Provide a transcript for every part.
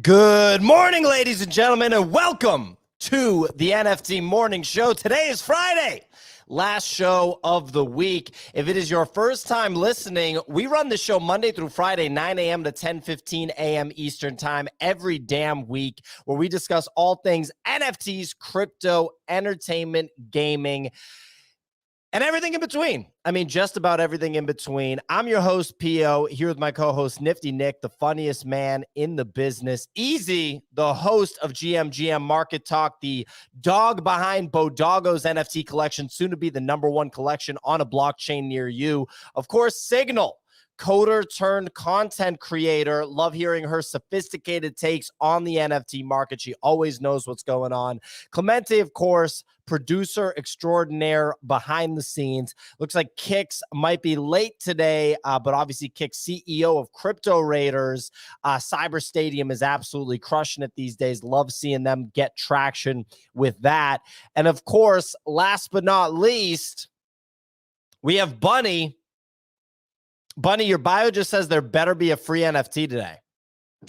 Good morning, ladies and gentlemen, and welcome to the NFT Morning Show. Today is Friday, last show of the week. If it is your first time listening, we run the show Monday through Friday, 9 a.m. to 10:15 a.m. Eastern Time every damn week, where we discuss all things NFTs, crypto, entertainment, gaming, and everything in between. I mean, just about everything in between. I'm your host, P.O., here with my co-host, Nifty Nick, the funniest man in the business. Easy, the host of GM Market Talk, the dog behind Bodogo's NFT collection, soon to be the #1 collection on a blockchain near you. Of course, Signal, coder turned content creator. Love hearing her sophisticated takes on the NFT market. She always knows what's going on. Clemente, of course, producer extraordinaire behind the scenes. Looks like Kix might be late today, but obviously Kix, CEO of Crypto Raiders. Cyber Stadium is absolutely crushing it these days. Love seeing them get traction with that. And of course, last but not least, we have Bunny. Bunny, your bio just says there better be a free NFT today.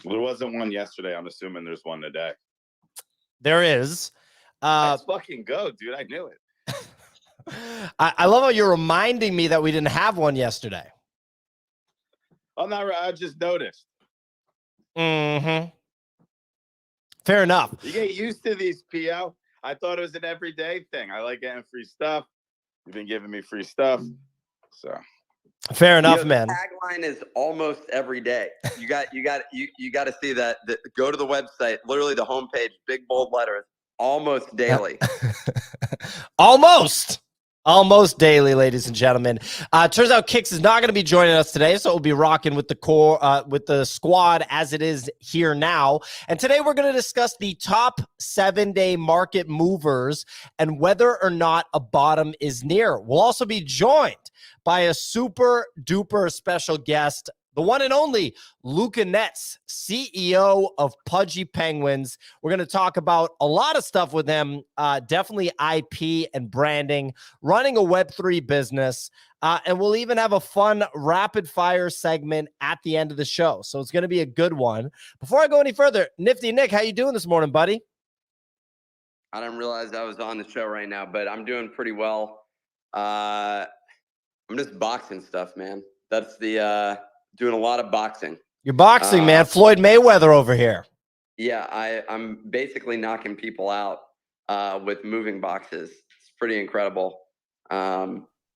There wasn't one yesterday. I'm assuming there's one today. There is. Let's fucking go, dude. I knew it. I love how you're reminding me that we didn't have one yesterday. I'm not. I just noticed. Mm-hmm. Fair enough. You get used to these, PO. I thought it was an everyday thing. I like getting free stuff. You've been giving me free stuff, so. Fair enough, man. The tagline is almost every day. You got to see that. Go to the website, literally the homepage, big bold letters, almost daily. Almost daily, ladies and gentlemen. Turns out Kix is not going to be joining us today, so we'll be rocking with the core, with the squad as it is here now. And today we're going to discuss the top 7-day market movers and whether or not a bottom is near. We'll also be joined by a super duper special guest, the one and only Luca, Netz, CEO of Pudgy Penguins. We're going to talk about a lot of stuff with him, definitely IP and branding, running a Web3 business, and we'll even have a fun rapid fire segment at the end of the show. So it's going to be a good one. Before I go any further, Nifty Nick, how you doing this morning, buddy? I didn't realize I was on the show right now, but I'm doing pretty well. I'm just boxing stuff, man. That's the doing a lot of boxing. You're boxing, man. Floyd Mayweather over here. Yeah, I'm basically knocking people out with moving boxes. It's pretty incredible.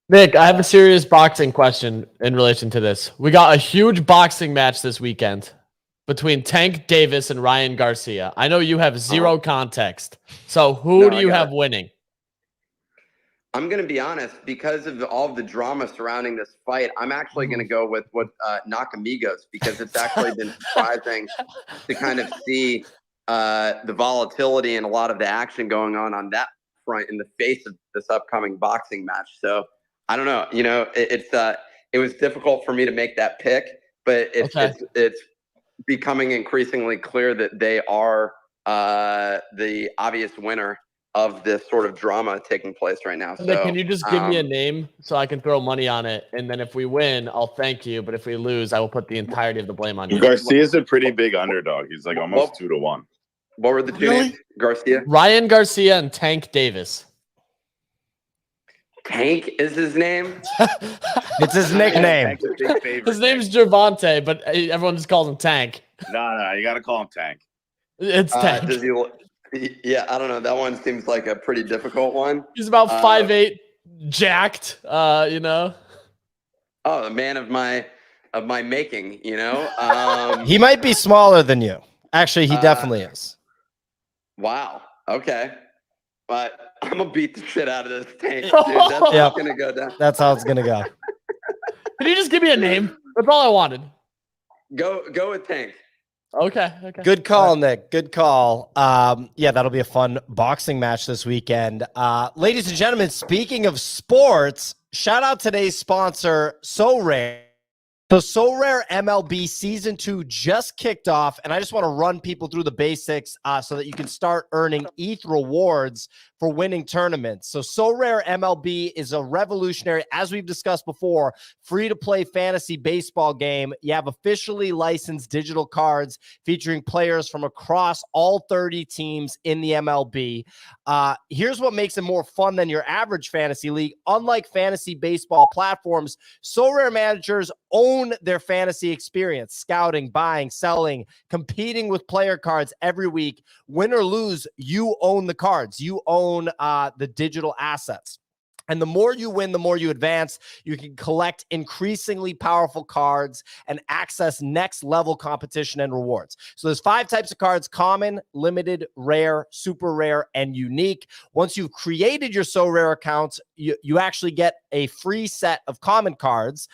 Nick, I have a serious boxing question in relation to this. We got a huge boxing match this weekend between Tank Davis and Ryan Garcia. I know you have zero context. So who do you have winning? I'm going to be honest, because of all of the drama surrounding this fight, I'm actually going to go with what Nakamigos, because it's actually been surprising to kind of see the volatility and a lot of the action going on that front in the face of this upcoming boxing match. So I don't know, it was difficult for me to make that pick, but it's becoming increasingly clear that they are the obvious winner of this sort of drama taking place right now. So, can you just give me a name so I can throw money on it? And then if we win, I'll thank you. But if we lose, I will put the entirety of the blame on you. Garcia's a pretty big underdog. He's like almost 2-1. What were the two names? Garcia? Ryan Garcia and Tank Davis. Tank is his name? It's his nickname. His name's Gervonta, but everyone just calls him Tank. No, you got to call him Tank. It's Tank. Yeah, I don't know. That one seems like a pretty difficult one. He's about 5'8", jacked, Oh, a man of my making, He might be smaller than you. Actually, he definitely is. Wow. Okay. But I'm going to beat the shit out of this Tank, dude. That's how it's going to go down. That's how it's going to go. Can you just give me a name? That's all I wanted. Go with Tank. Okay. Good call, Nick. Good call. Yeah, that'll be a fun boxing match this weekend. Ladies and gentlemen, speaking of sports, shout out today's sponsor, SoRare. So SoRare MLB Season 2 just kicked off, and I just want to run people through the basics so that you can start earning ETH rewards for winning tournaments. So SoRare MLB is a revolutionary, as we've discussed before, free-to-play fantasy baseball game. You have officially licensed digital cards featuring players from across all 30 teams in the MLB. Here's what makes it more fun than your average fantasy league. Unlike fantasy baseball platforms, SoRare managers own their fantasy experience, scouting, buying, selling, competing with player cards every week. Win or lose, you own the cards. You own the digital assets. And the more you win, the more you advance. You can collect increasingly powerful cards and access next level competition and rewards. So there's 5 types of cards: common, limited, rare, super rare, and unique. Once you've created your SoRare account, you actually get a free set of common cards.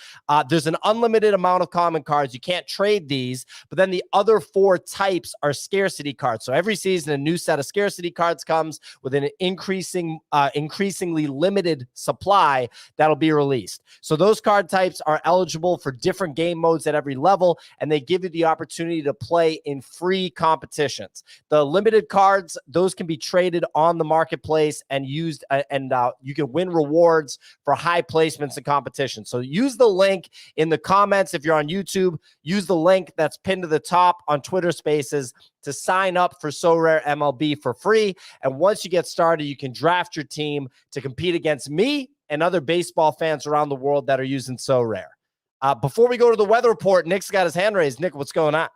There's an unlimited amount of common cards. You can't trade these, but then the other 4 types are scarcity cards. So every season, a new set of scarcity cards comes with an increasingly limited supply that'll be released. So those card types are eligible for different game modes at every level, and they give you the opportunity to play in free competitions. The limited cards, those can be traded on the marketplace and used, and you can win rewards for high placements in competition. So use the link in the comments if you're on YouTube. Use the link that's pinned to the top on Twitter Spaces to sign up for SoRare MLB for free. And once you get started, you can draft your team to compete against me and other baseball fans around the world that are using SoRare. Before we go to the weather report, Nick's got his hand raised. Nick, what's going on?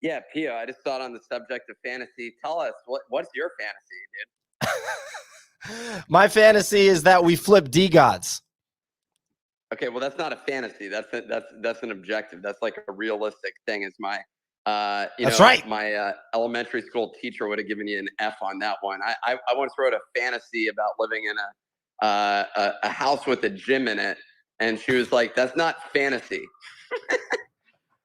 Yeah, Pio, I just thought on the subject of fantasy, tell us, what's your fantasy, dude? My fantasy is that we flip D-gods. Okay, well, that's not a fantasy. That's an objective. That's like a realistic thing. Is my That's right. My elementary school teacher would have given you an F on that one. I once wrote a fantasy about living in a house with a gym in it, and she was like, "That's not fantasy."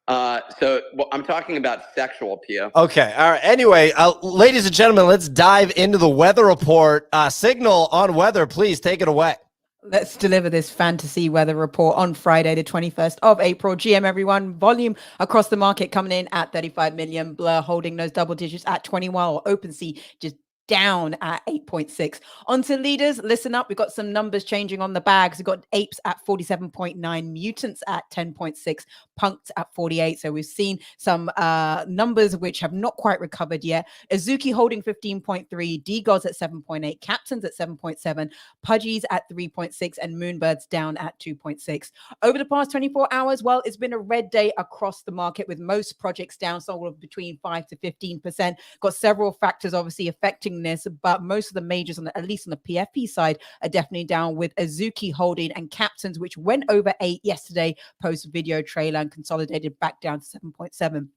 So I'm talking about sexual, Pio. Okay, all right. Anyway, ladies and gentlemen, let's dive into the weather report. Signal on weather, please take it away. Let's deliver this fantasy weather report on Friday, the 21st of April. GM, everyone. Volume across the market coming in at 35 million. Blur holding those double digits at 21. OpenSea just down at 8.6. On to leaders, listen up. We've got some numbers changing on the bags. We've got Apes at 47.9, Mutants at 10.6, Punked at 48. So we've seen some numbers which have not quite recovered yet. Azuki holding 15.3, D-Gods at 7.8, Captainz at 7.7, Pudgy's at 3.6, and Moonbirds down at 2.6. Over the past 24 hours, well, it's been a red day across the market with most projects down, so between 5 to 15%. Got several factors obviously affecting this, but most of the majors, at least on the PFP side, are definitely down, with Azuki holding and Captainz, which went over 8 yesterday post video trailer and consolidated back down to 7.7.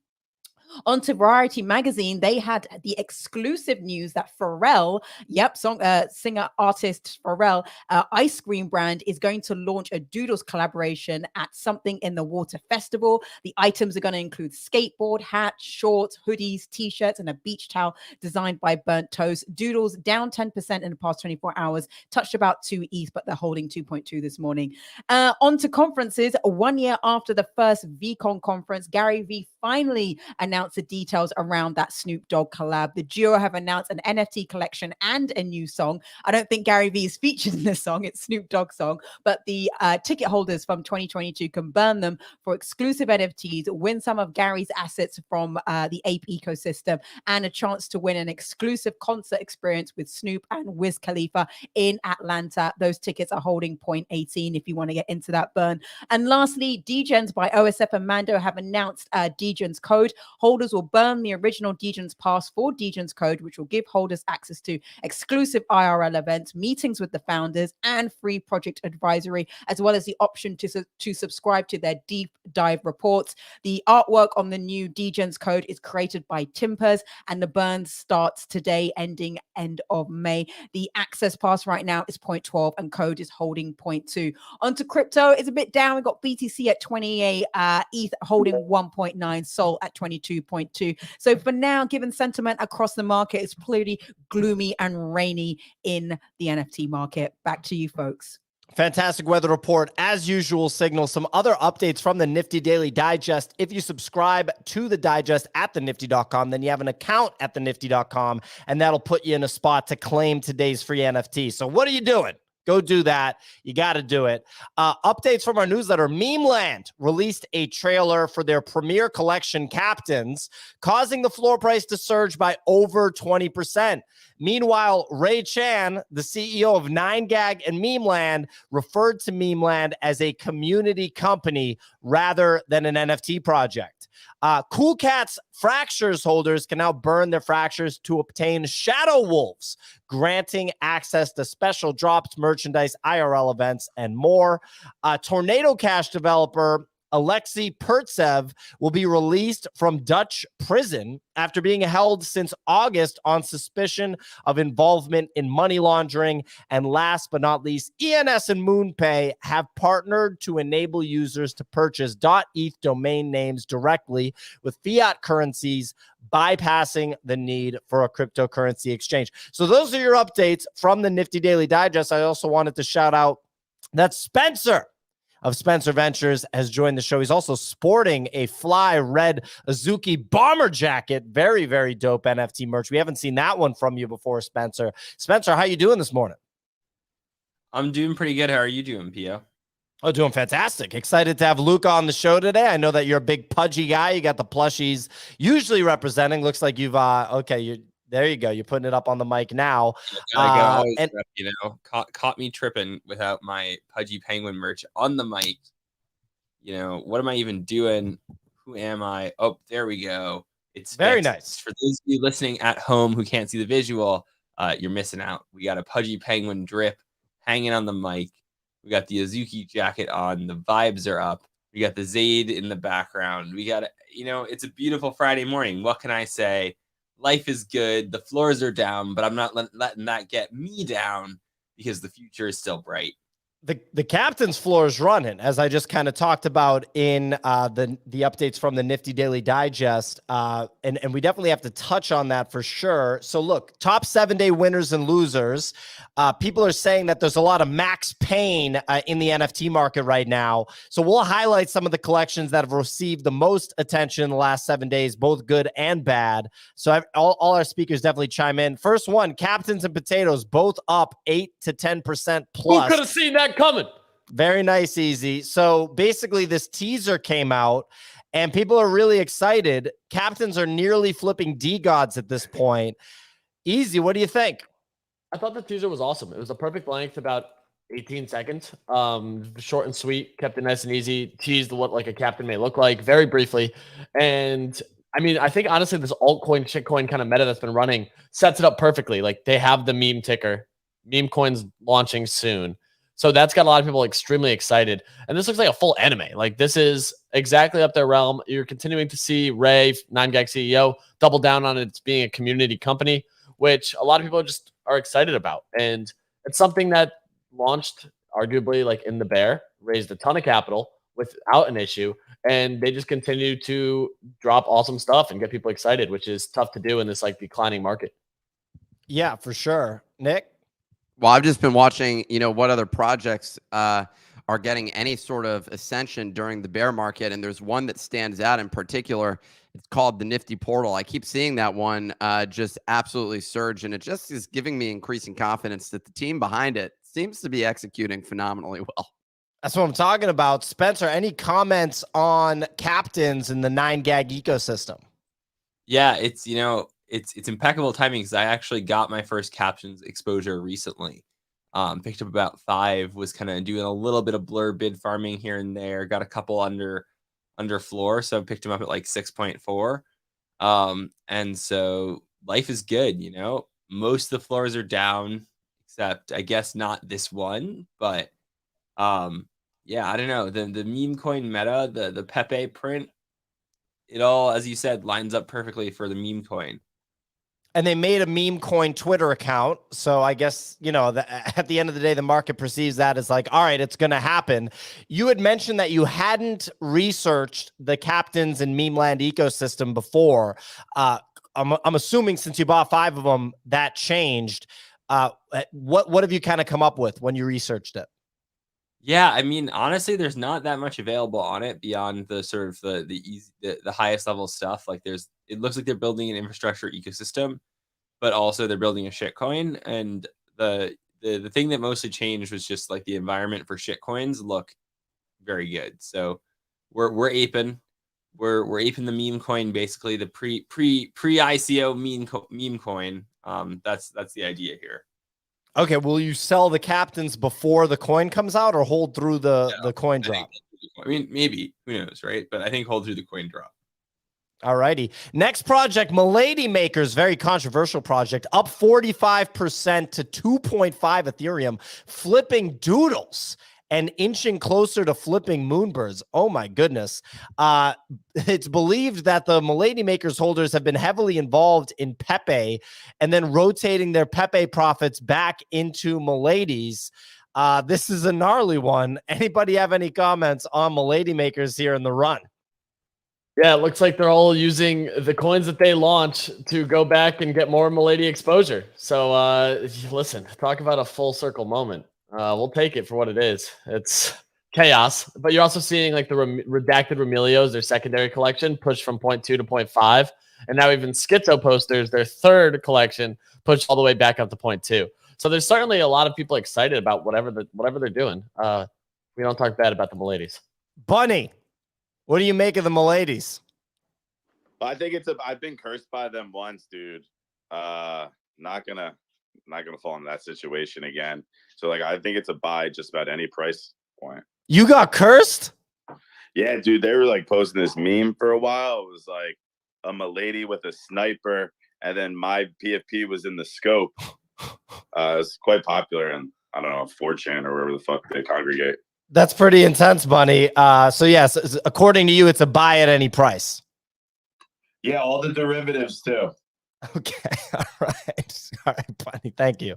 On to Variety Magazine, they had the exclusive news that Pharrell, singer-artist Pharrell, ice cream brand, is going to launch a Doodles collaboration at Something in the Water Festival. The items are going to include skateboard, hats, shorts, hoodies, t-shirts, and a beach towel designed by Burnt Toast. Doodles down 10% in the past 24 hours, touched about 2 ETH, but they're holding 2.2 this morning. On to conferences. 1 year after the first VCon conference, Gary Vee finally announced the details around that Snoop Dogg collab. The duo have announced an NFT collection and a new song. I don't think Gary Vee is featured in this song. It's Snoop Dogg's song, but the ticket holders from 2022 can burn them for exclusive NFTs, win some of Gary's assets from the Ape ecosystem, and a chance to win an exclusive concert experience with Snoop and Wiz Khalifa in Atlanta. Those tickets are holding 0.18 if you want to get into that burn. And lastly, Degens by OSF and Mando have announced Degens code. Holders will burn the original Degens pass for Degens code, which will give holders access to exclusive IRL events, meetings with the founders, and free project advisory, as well as the option to subscribe to their deep dive reports. The artwork on the new Degens code is created by Timpers, and the burn starts today, ending end of May. The access pass right now is 0.12 and code is holding 0.2. Onto crypto, it's a bit down. We've got BTC at 28, ETH holding 1.9, Sol at 22.2. So for now, given sentiment across the market, it's pretty gloomy and rainy in the NFT market. Back to you, folks. Fantastic weather report. As usual, signal some other updates from the Nifty Daily Digest. If you subscribe to the digest at thenifty.com, then you have an account at thenifty.com, and that'll put you in a spot to claim today's free NFT. So what are you doing? Go do that. You got to do it. Updates from our newsletter. Memeland released a trailer for their premier collection, Captainz, causing the floor price to surge by over 20%. Meanwhile, Ray Chan, the CEO of 9gag and Memeland, referred to Memeland as a community company rather than an NFT project. Cool Cats Fractures holders can now burn their fractures to obtain Shadow Wolves, granting access to special drops, merchandise, IRL events, and more. Tornado Cash developer Alexei Pertsev will be released from Dutch prison after being held since August on suspicion of involvement in money laundering. And last but not least, ENS and MoonPay have partnered to enable users to purchase .eth domain names directly with fiat currencies, bypassing the need for a cryptocurrency exchange. So those are your updates from the Nifty Daily Digest. I also wanted to shout out that Spencer of Spencer Ventures has joined the show. He's also sporting a fly red Azuki bomber jacket. Very, very dope NFT merch. We haven't seen that one from you before, Spencer. Spencer, how you doing this morning? I'm doing pretty good. How are you doing, Pio? Oh, doing fantastic. Excited to have Luca on the show today. I know that you're a big Pudgy guy. You got the plushies usually representing. Looks like you've, there you go. You're putting it up on the mic now. Caught me tripping without my Pudgy Penguin merch on the mic. What am I even doing? Who am I? Oh, there we go. It's very fixed. nice. For those of you listening at home who can't see the visual, you're missing out. We got a Pudgy Penguin drip hanging on the mic. We got the Azuki jacket on. The vibes are up. We got the Zaid in the background. We got, it's a beautiful Friday morning. What can I say? Life is good. The floors are down, but I'm not letting that get me down because the future is still bright. The captain's floor is running, as I just kind of talked about in the updates from the Nifty Daily Digest, and we definitely have to touch on that for sure. So look, top 7-day winners and losers. People are saying that there's a lot of max pain in the NFT market right now. So we'll highlight some of the collections that have received the most attention in the last 7 days, both good and bad. So all our speakers definitely chime in. First one, Captainz and Potatoz, both up 8 to 10% plus. Who could have seen that coming? Very nice, Easy. So basically this teaser came out and people are really excited. Captains are nearly flipping D-gods at this point. Easy, what do you think? I thought the teaser was awesome. It was a perfect length, about 18 seconds. Short and sweet, kept it nice and easy, teased what like a captain may look like very briefly. And I mean, I think honestly, this altcoin, shitcoin kind of meta that's been running sets it up perfectly. Like they have the meme ticker, meme coins launching soon. So that's got a lot of people extremely excited. And this looks like a full anime. Like this is exactly up their realm. You're continuing to see Ray, 9gag CEO, double down on it being a community company, which a lot of people are excited about. And it's something that launched arguably like in the bear, raised a ton of capital without an issue. And they just continue to drop awesome stuff and get people excited, which is tough to do in this like declining market. Yeah, for sure. Nick? Well, I've just been watching, what other projects are getting any sort of ascension during the bear market. And there's one that stands out in particular. It's called the Nifty Portal. I keep seeing that one just absolutely surge. And it just is giving me increasing confidence that the team behind it seems to be executing phenomenally well. That's what I'm talking about. Spencer, any comments on Captainz in the 9gag ecosystem? Yeah, it's impeccable timing because I actually got my first Captainz exposure recently. Picked up about 5, was kind of doing a little bit of blur bid farming here and there. Got a couple under floor, so I picked him up at like 6.4. And so life is good, Most of the floors are down, except I guess not this one, but yeah, I don't know. The meme coin meta, the Pepe print, it all, as you said, lines up perfectly for the meme coin. And they made a meme coin Twitter account. So I guess, at the end of the day, the market perceives that as like, all right, it's going to happen. You had mentioned that you hadn't researched the Captainz and Memeland ecosystem before. I'm assuming since you bought 5 of them, that changed. What have you kind of come up with when you researched it? Yeah, I mean, honestly, there's not that much available on it beyond the sort of the highest level stuff. Like it looks like they're building an infrastructure ecosystem, but also they're building a shitcoin. And the thing that mostly changed was just like the environment for shitcoins look very good. So we're aping. We're aping the meme coin, basically the pre ICO meme coin. That's the idea here. Okay, will you sell the captains before the coin comes out, or hold through the coin drop? I mean, maybe, who knows, right? But I think hold through the coin drop. All righty. Next project, Milady Makers, very controversial project, up 45% to 2.5 Ethereum, flipping doodles and inching closer to flipping moonbirds. Oh my goodness. It's believed that the Milady Makers holders have been heavily involved in Pepe and then rotating their Pepe profits back into Milady's. This is a gnarly one. Anybody have any comments on Milady Makers here in the run? Yeah, it looks like they're all using the coins that they launch to go back and get more Milady exposure. So listen, talk about a full circle moment. We'll take it for what it is. It's chaos, but you're also seeing like the redacted Remelios, their secondary collection, pushed from 0.2 to 0.5. And now even Schizo posters, their third collection, pushed all the way back up to 0.2. So there's certainly a lot of people excited about whatever they're doing. We don't talk bad about the Miladies. Bunny, what do you make of the Miladies? I think I've been cursed by them once, dude. Not gonna fall in that situation again. So like, I think it's a buy just about any price point. You got cursed? Yeah, dude. They were like posting this meme for a while. It was like a Milady with a sniper, and then my PFP was in the scope. It's quite popular, and I don't know, 4chan or wherever the fuck they congregate. That's pretty intense, Bunny. So yes, according to you, it's a buy at any price. Yeah, all the derivatives too. Okay. All right, Bunny. Thank you.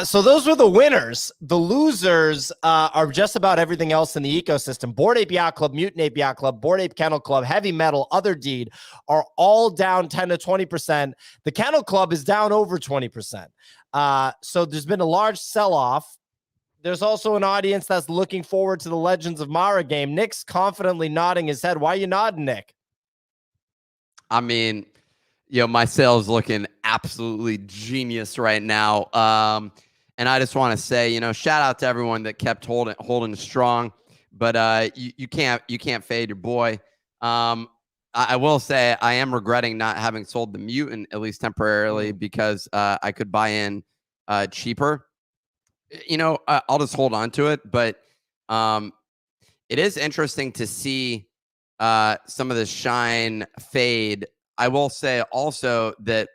So those were the winners. The losers are just about everything else in the ecosystem. Bored Ape Yacht Club, Mutant Ape Yacht Club, Bored Ape Kennel Club, Heavy Metal, Other Deed are all down 10 to 20%. The Kennel Club is down over 20%. So there's been a large sell-off. There's also an audience that's looking forward to the Legends of Mara game. Nick's confidently nodding his head. Why are you nodding, Nick? I mean, my sales looking absolutely genius right now. And I just want to say, shout out to everyone that kept holding strong. But you can't fade your boy. I will say I am regretting not having sold the Mutant, at least temporarily, because I could buy in cheaper. I'll just hold on to it. But it is interesting to see some of the shine fade. I will say also that,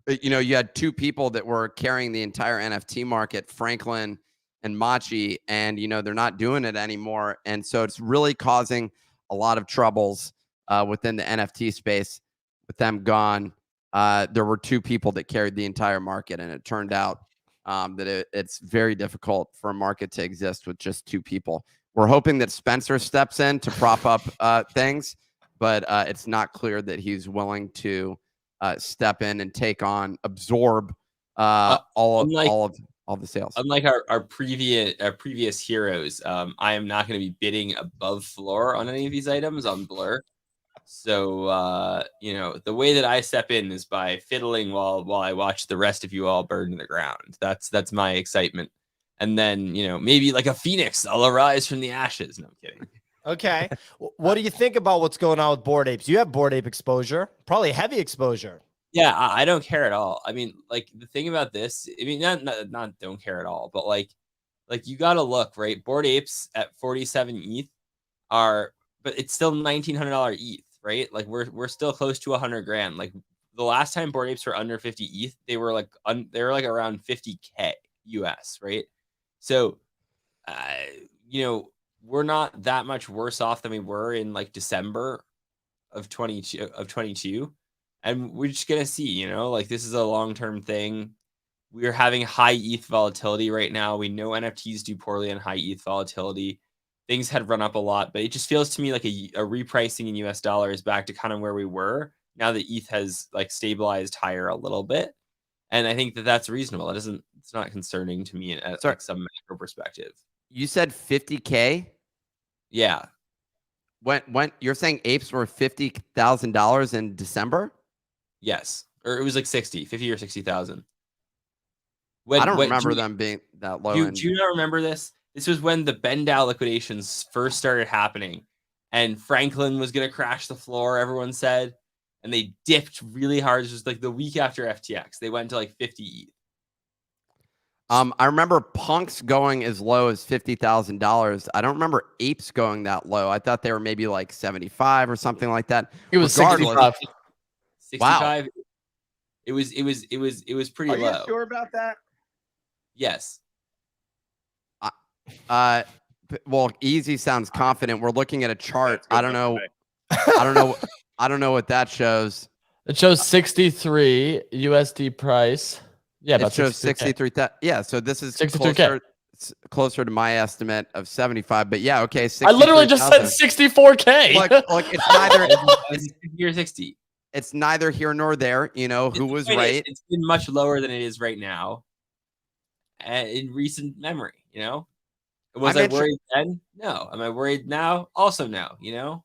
you had two people that were carrying the entire NFT market, Franklin and Machi, and, they're not doing it anymore. And so it's really causing a lot of troubles within the NFT space with them gone. There were two people that carried the entire market, and it turned out that it's very difficult for a market to exist with just two people. We're hoping that Spencer steps in to prop up things, but it's not clear that he's willing to step in and absorb all of the sales. Unlike our previous heroes, I am not going to be bidding above floor on any of these items on Blur. So the way that I step in is by fiddling while I watch the rest of you all burn to the ground. That's my excitement. And then, maybe like a phoenix, I'll arise from the ashes. No, I'm kidding. Okay. What do you think about what's going on with Bored Apes? You have Bored Ape exposure, probably heavy exposure. Yeah, I don't care at all. I mean, like the thing about this, I mean, not don't care at all, but like you got to look, right? Bored Apes at 47 ETH but it's still $1,900 ETH, right? Like we're still close to 100 grand. Like the last time Bored Apes were under 50 ETH, they were like around 50K US, right? So, we're not that much worse off than we were in like December of 22. And we're just going to see, like this is a long-term thing. We're having high ETH volatility right now. We know NFTs do poorly on high ETH volatility. Things had run up a lot, but it just feels to me like a repricing in US dollars back to kind of where we were. Now that ETH has like stabilized higher a little bit. And I think that that's reasonable. It's not concerning to me at like some macro perspective. You said 50K? Yeah. When you're saying apes were $50,000 in December? Yes. Or it was like 50 or 60,000. I don't remember them being that low. Do you not remember this? This was when the Bendal liquidations first started happening, and Franklin was going to crash the floor, everyone said, and they dipped really hard. It was like the week after FTX. They went to like 50 ETH. I remember punks going as low as $50,000. I don't remember apes going that low. I thought they were maybe like 75 or something like that. It was 65. 65. Wow. It was pretty low. Are you sure about that? Yes. Well, easy sounds confident. We're looking at a chart. I don't know. I don't know what that shows. It shows 63 USD price. Yeah, it shows 63. Yeah, so this is closer to my estimate of 75. But yeah, okay. I literally just said 64K. Look, it's neither it's 50 or 60. It's neither here nor there. You know who was right. It's been much lower than it is right now. In recent memory, you know, was I worried then? No. Am I worried now? Also, no. You know,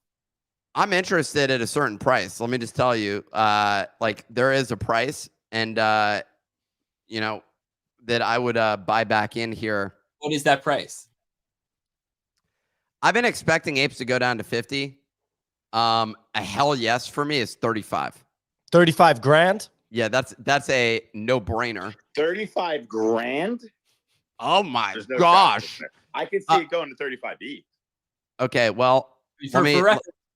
I'm interested at a certain price. Let me just tell you, like there is a price, and you know that I would buy back in here. What is that price? I've been expecting apes to go down to 50. A hell yes for me is 35. 35 grand. Yeah, that's a no-brainer. 35 grand? Oh my gosh. I can see it going to 35 ETH. Okay, well, for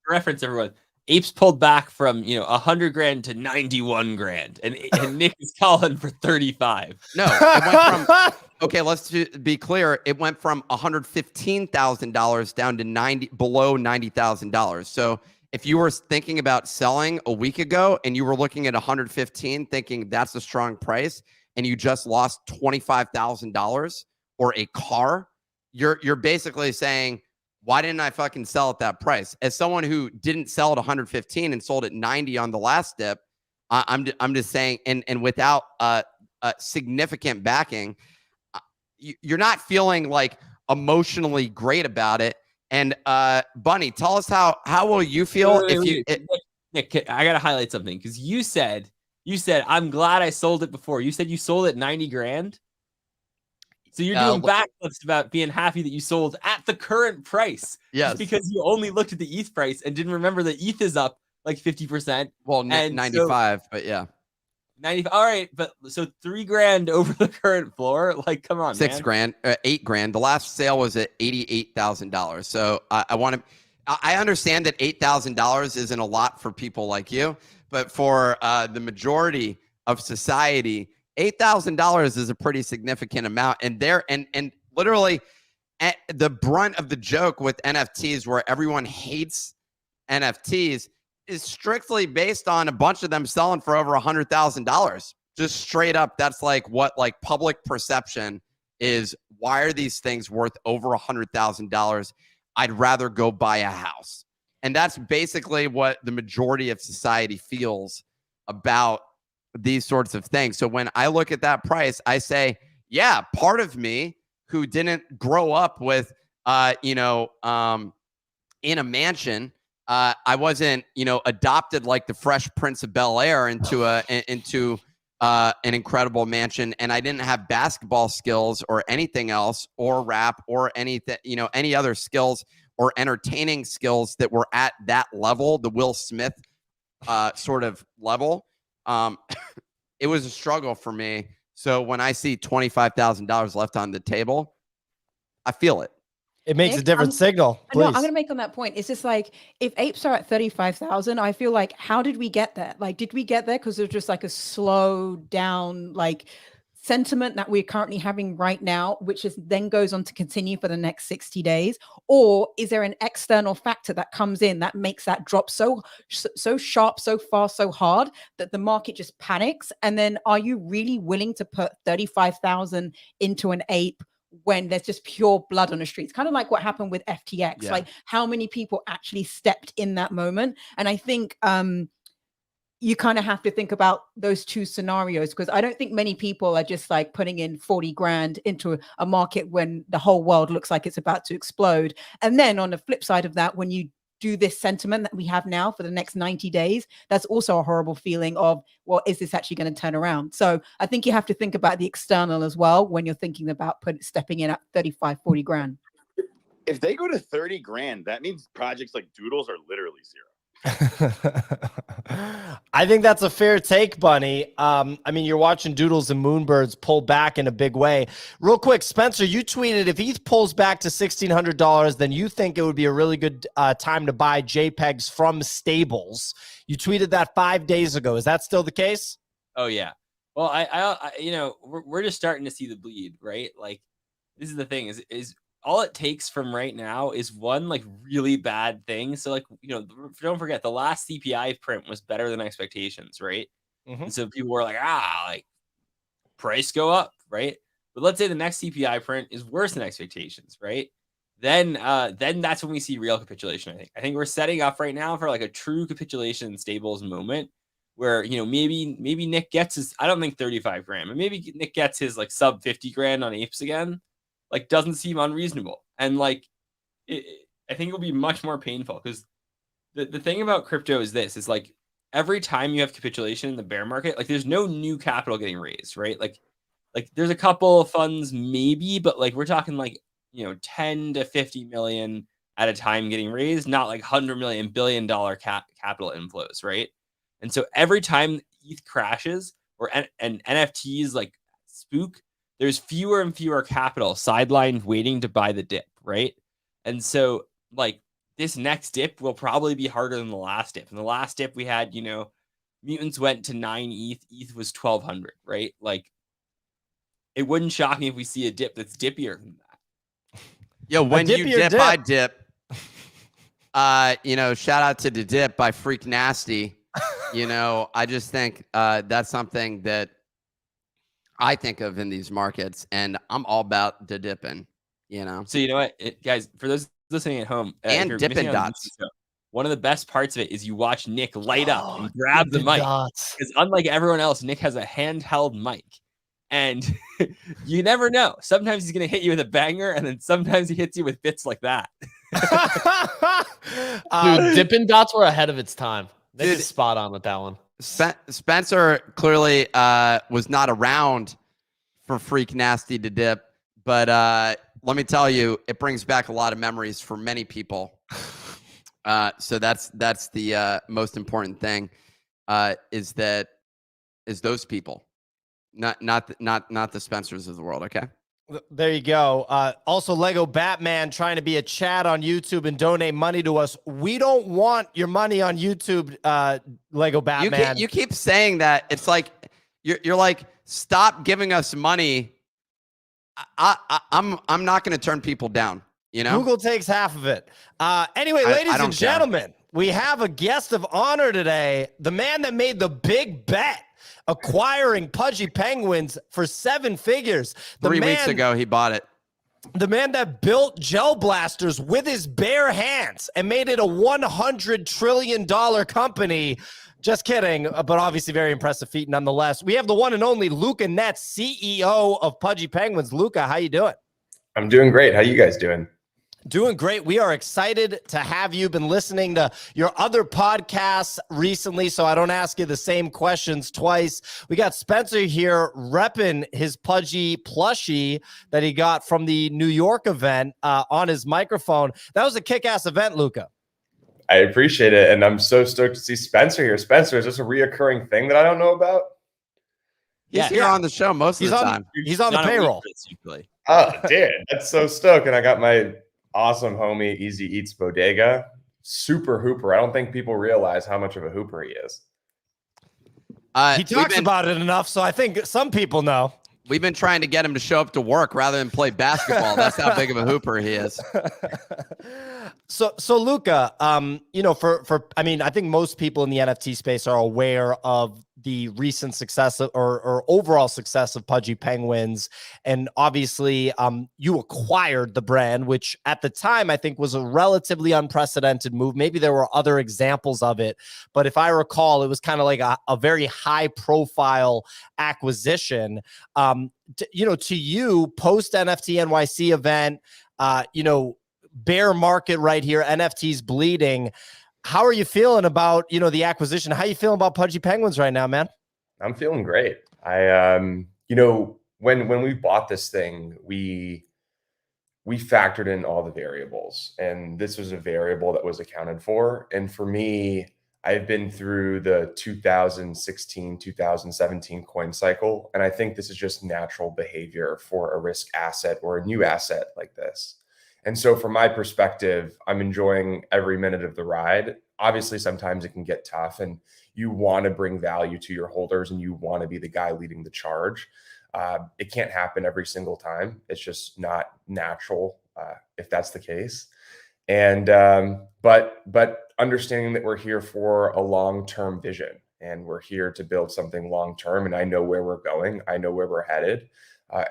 reference, everyone, apes pulled back from 100 grand to 91 grand, and Nick is calling for 35. No, it went from okay. Let's be clear. It went from $115,000 down to below $90,000. So if you were thinking about selling a week ago and you were looking at 115, thinking that's a strong price, and you just lost $25,000 or a car, you're basically saying, why didn't I fucking sell at that price? As someone who didn't sell at 115 and sold at 90 on the last dip, I'm just saying, and without significant backing, you're not feeling like emotionally great about it. And Bunny, tell us how will you feel Nick, I gotta highlight something because you said I'm glad I sold it before. You said you sold at 90 grand. So you're doing backflips about being happy that you sold at the current price. Yes. Just because you only looked at the ETH price and didn't remember that ETH is up like 50%. Well, 95, but yeah. 95. All right, but so $3 grand over the current floor. Like, come on, $6 grand, $8 grand. The last sale was at $88,000. So I understand that $8,000 isn't a lot for people like you, but for the majority of society, $8,000 is a pretty significant amount. And literally the brunt of the joke with NFTs, where everyone hates NFTs, is strictly based on a bunch of them selling for over $100,000. Just straight up, that's like what like public perception is. Why are these things worth over $100,000? I'd rather go buy a house. And that's basically what the majority of society feels about these sorts of things. So when I look at that price, I say, yeah, part of me who didn't grow up with, in a mansion, I wasn't, adopted like the Fresh Prince of Bel-Air into an incredible mansion, and I didn't have basketball skills or anything else, or rap or anything, any other skills or entertaining skills that were at that level, the Will Smith sort of level. It was a struggle for me. So when I see $25,000 left on the table, I feel it. It makes Nick, a different signal. Please. No, I'm going to make on that point. It's just like, if apes are at 35,000, I feel like, how did we get there? Like, did we get there because there's just like a slow down, like sentiment that we're currently having right now, which is then goes on to continue for the next 60 days? Or is there an external factor that comes in that makes that drop so sharp, so fast, so hard that the market just panics? And then are you really willing to put 35,000 into an ape when there's just pure blood on the streets? Kind of like what happened with FTX. Yeah. Like, how many people actually stepped in that moment? And I think you kind of have to think about those two scenarios, because I don't think many people are just like putting in 40 grand into a market when the whole world looks like it's about to explode. And then on the flip side of that, when you do this sentiment that we have now for the next 90 days, that's also a horrible feeling of, well, is this actually going to turn around? So I think you have to think about the external as well when you're thinking about stepping in at 35, 40 grand. If they go to 30 grand, that means projects like Doodles are literally zero. I think that's a fair take, Bunny. I mean, you're watching Doodles and Moonbirds pull back in a big way. Real quick, Spencer, you tweeted if ETH pulls back to $1,600, then you think it would be a really good time to buy JPEGs from stables. You tweeted that 5 days ago. Is that still the case? Oh yeah. Well, I you know, we're just starting to see the bleed, right? Like, this is the thing is all it takes from right now is one like really bad thing. So like, you know, don't forget the last CPI print was better than expectations, right? And so people were like, like price go up, right? But let's say the next CPI print is worse than expectations, right? Then that's when we see real capitulation. I think we're setting up right now for like a true capitulation in stables moment where, you know, maybe Nick gets his, I don't think 35 grand, but maybe Nick gets his like sub 50 grand on apes again. Like, doesn't seem unreasonable. And like, I think it'll be much more painful because the thing about crypto is this, is like every time you have capitulation in the bear market, like there's no new capital getting raised, right? Like there's a couple of funds maybe, but like we're talking like, you know, 10 to 50 million at a time getting raised, not like 100 million, $1 billion capital inflows, right? And so every time ETH crashes or and NFTs like spook, there's fewer and fewer capital sidelined waiting to buy the dip, right? And so like this next dip will probably be harder than the last dip. And the last dip we had, you know, mutants went to 9 ETH, ETH was 1,200, right? Like it wouldn't shock me if we see a dip that's dippier than that. Yo, when you dip, I dip. You know, shout out to the dip by Freak Nasty. You know, I just think that's something that I think of in these markets, and I'm all about the dipping, you know. So you know what, guys, for those listening at home, and Dippin' Dots. One of the best parts of it is you watch Nick light up and grab the mic. Because unlike everyone else, Nick has a handheld mic. And you never know. Sometimes he's going to hit you with a banger, and then sometimes he hits you with bits like that. Dude, Dippin' Dots were ahead of its time. They did spot on with that one. Spencer clearly was not around for Freak Nasty to dip, but let me tell you, it brings back a lot of memories for many people. So that's the most important thing. Is those people, not the Spencers of the world. Okay. There you go. Also, Lego Batman trying to be a chat on YouTube and donate money to us. We don't want your money on YouTube, Lego Batman. You keep saying that. It's like you're like, stop giving us money. I'm not going to turn people down. You know, Google takes half of it. Anyway, ladies and gentlemen, we have a guest of honor today. The man that made the big bet, acquiring Pudgy Penguins for 7 figures. 3 weeks ago, he bought it. The man that built Gel Blasters with his bare hands and made it a $100 trillion company. Just kidding, but obviously very impressive feat nonetheless. We have the one and only Luca, Netz, CEO of Pudgy Penguins. Luca, how you doing? I'm doing great. How you guys doing? Doing great. We are excited to have you. Been listening to your other podcasts recently, so I don't ask you the same questions twice. We got Spencer here repping his Pudgy plushie that he got from the New York event on his microphone. That was a kick-ass event, Luca. I appreciate it, and I'm so stoked to see Spencer here. Spencer, is this a reoccurring thing that I don't know about? He's here on the show most of the time. He's on the payroll. Oh, dude, that's so stoked. And I got my awesome homie Easy Eats Bodega, super hooper. I don't think people realize how much of a hooper he is. He talks about it enough, so I think some people know. We've been trying to get him to show up to work rather than play basketball. That's how big of a hooper he is. So Luca, you know, I mean, I think most people in the NFT space are aware of the recent success or overall success of Pudgy Penguins. And obviously, you acquired the brand, which at the time I think was a relatively unprecedented move. Maybe there were other examples of it, but if I recall, it was kind of like a very high profile acquisition. To you, post NFT NYC event, bear market right here, NFTs bleeding. How are you feeling about, the acquisition? How are you feeling about Pudgy Penguins right now, man? I'm feeling great. When we bought this thing, we factored in all the variables, and this was a variable that was accounted for. And for me, I've been through the 2016, 2017 coin cycle, and I think this is just natural behavior for a risk asset or a new asset like this. And so from my perspective, I'm enjoying every minute of the ride. Obviously, sometimes it can get tough and you want to bring value to your holders and you want to be the guy leading the charge. It can't happen every single time. It's just not natural if that's the case. And but understanding that we're here for a long-term vision and we're here to build something long-term, and I know where we're going. I know where we're headed.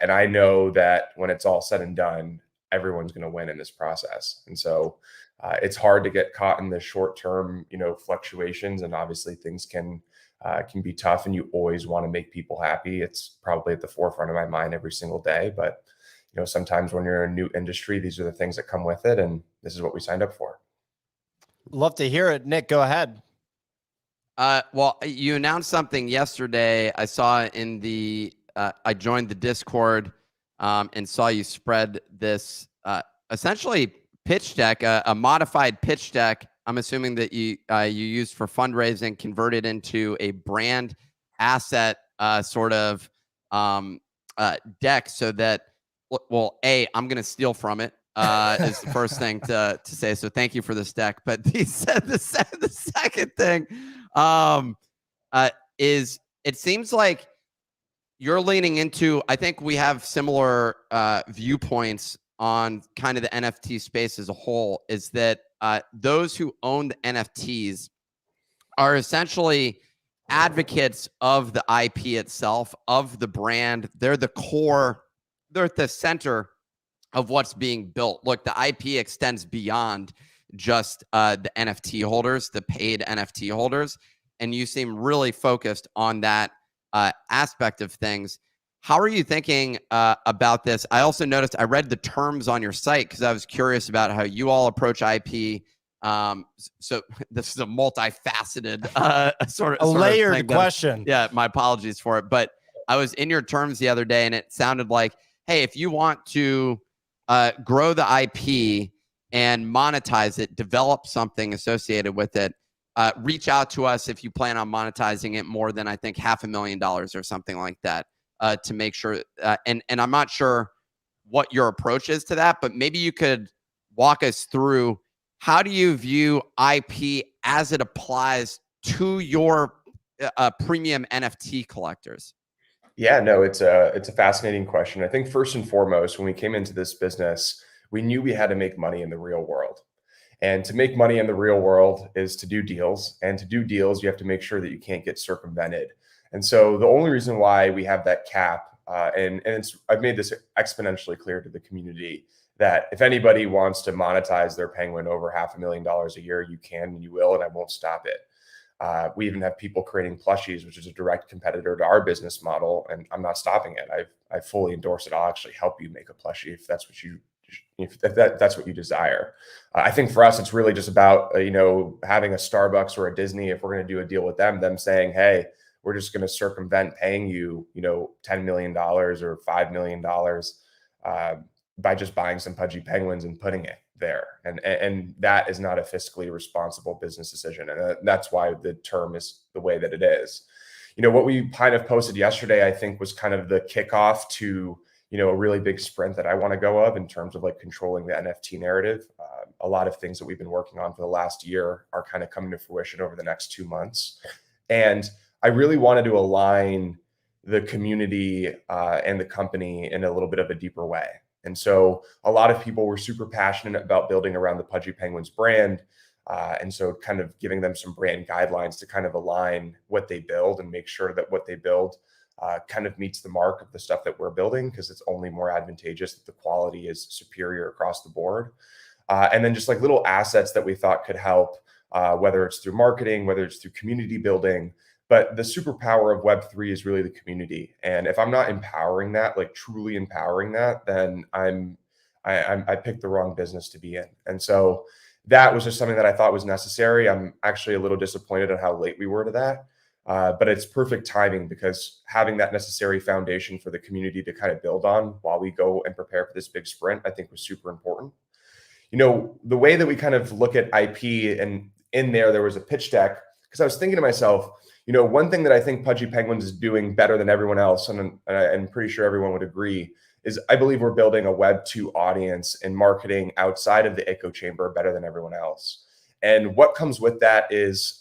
And I know that when it's all said and done, everyone's going to win in this process. And so it's hard to get caught in the short-term, fluctuations. And obviously things can be tough, and you always want to make people happy. It's probably at the forefront of my mind every single day. But, sometimes when you're in a new industry, these are the things that come with it. And this is what we signed up for. Love to hear it. Nick, go ahead. Well, you announced something yesterday. I saw in I joined the Discord and saw you spread this essentially pitch deck, a modified pitch deck. I'm assuming that you used for fundraising, converted into a brand asset sort of deck, so that, well, I'm going to steal from it is the first thing to say. So thank you for this deck. But he said the second thing is it seems like you're leaning into, I think we have similar viewpoints on kind of the NFT space as a whole, is that those who own the NFTs are essentially advocates of the IP itself, of the brand. They're the core, they're at the center of what's being built. Look, the IP extends beyond just the NFT holders, the paid NFT holders, and you seem really focused on that aspect of things. How are you thinking about this? I also noticed, I read the terms on your site because I was curious about how you all approach IP. So this is a multifaceted sort of layered question. Yeah, my apologies for it. But I was in your terms the other day and it sounded like, hey, if you want to grow the IP and monetize it, develop something associated with it, reach out to us if you plan on monetizing it more than, I think, $500,000 or something like that, to make sure. And I'm not sure what your approach is to that, but maybe you could walk us through, how do you view IP as it applies to your premium NFT collectors? Yeah, no, it's a fascinating question. I think first and foremost, when we came into this business, we knew we had to make money in the real world. And to make money in the real world is to do deals. And to do deals, you have to make sure that you can't get circumvented. And so the only reason why we have that cap, and I've made this exponentially clear to the community, that if anybody wants to monetize their penguin over $500,000 a year, you can and you will, and I won't stop it. We even have people creating plushies, which is a direct competitor to our business model, and I'm not stopping it. I fully endorse it. I'll actually help you make a plushie if that's what that's what you desire. I think for us, it's really just about having a Starbucks or a Disney. If we're going to do a deal with them saying, hey, we're just going to circumvent paying you, $10 million or $5 million by just buying some Pudgy Penguins and putting it there. And that is not a fiscally responsible business decision. And that's why the term is the way that it is. What we kind of posted yesterday, I think, was kind of the kickoff to, a really big sprint that I want to go of in terms of like controlling the NFT narrative. A lot of things that we've been working on for the last year are kind of coming to fruition over the next 2 months. And I really wanted to align the community and the company in a little bit of a deeper way. And so a lot of people were super passionate about building around the Pudgy Penguins brand. And so kind of giving them some brand guidelines to kind of align what they build and make sure that what they build kind of meets the mark of the stuff that we're building, because it's only more advantageous that the quality is superior across the board. And then just like little assets that we thought could help, whether it's through marketing, whether it's through community building. But the superpower of Web3 is really the community. And if I'm not empowering that, like truly empowering that, then I picked the wrong business to be in. And so that was just something that I thought was necessary. I'm actually a little disappointed at how late we were to that. But it's perfect timing, because having that necessary foundation for the community to kind of build on while we go and prepare for this big sprint, I think was super important. You know, the way that we kind of look at IP, and in there was a pitch deck, because I was thinking to myself, you know, one thing that I think Pudgy Penguins is doing better than everyone else, and I'm pretty sure everyone would agree, is I believe we're building a Web2 audience and marketing outside of the echo chamber better than everyone else. And what comes with that is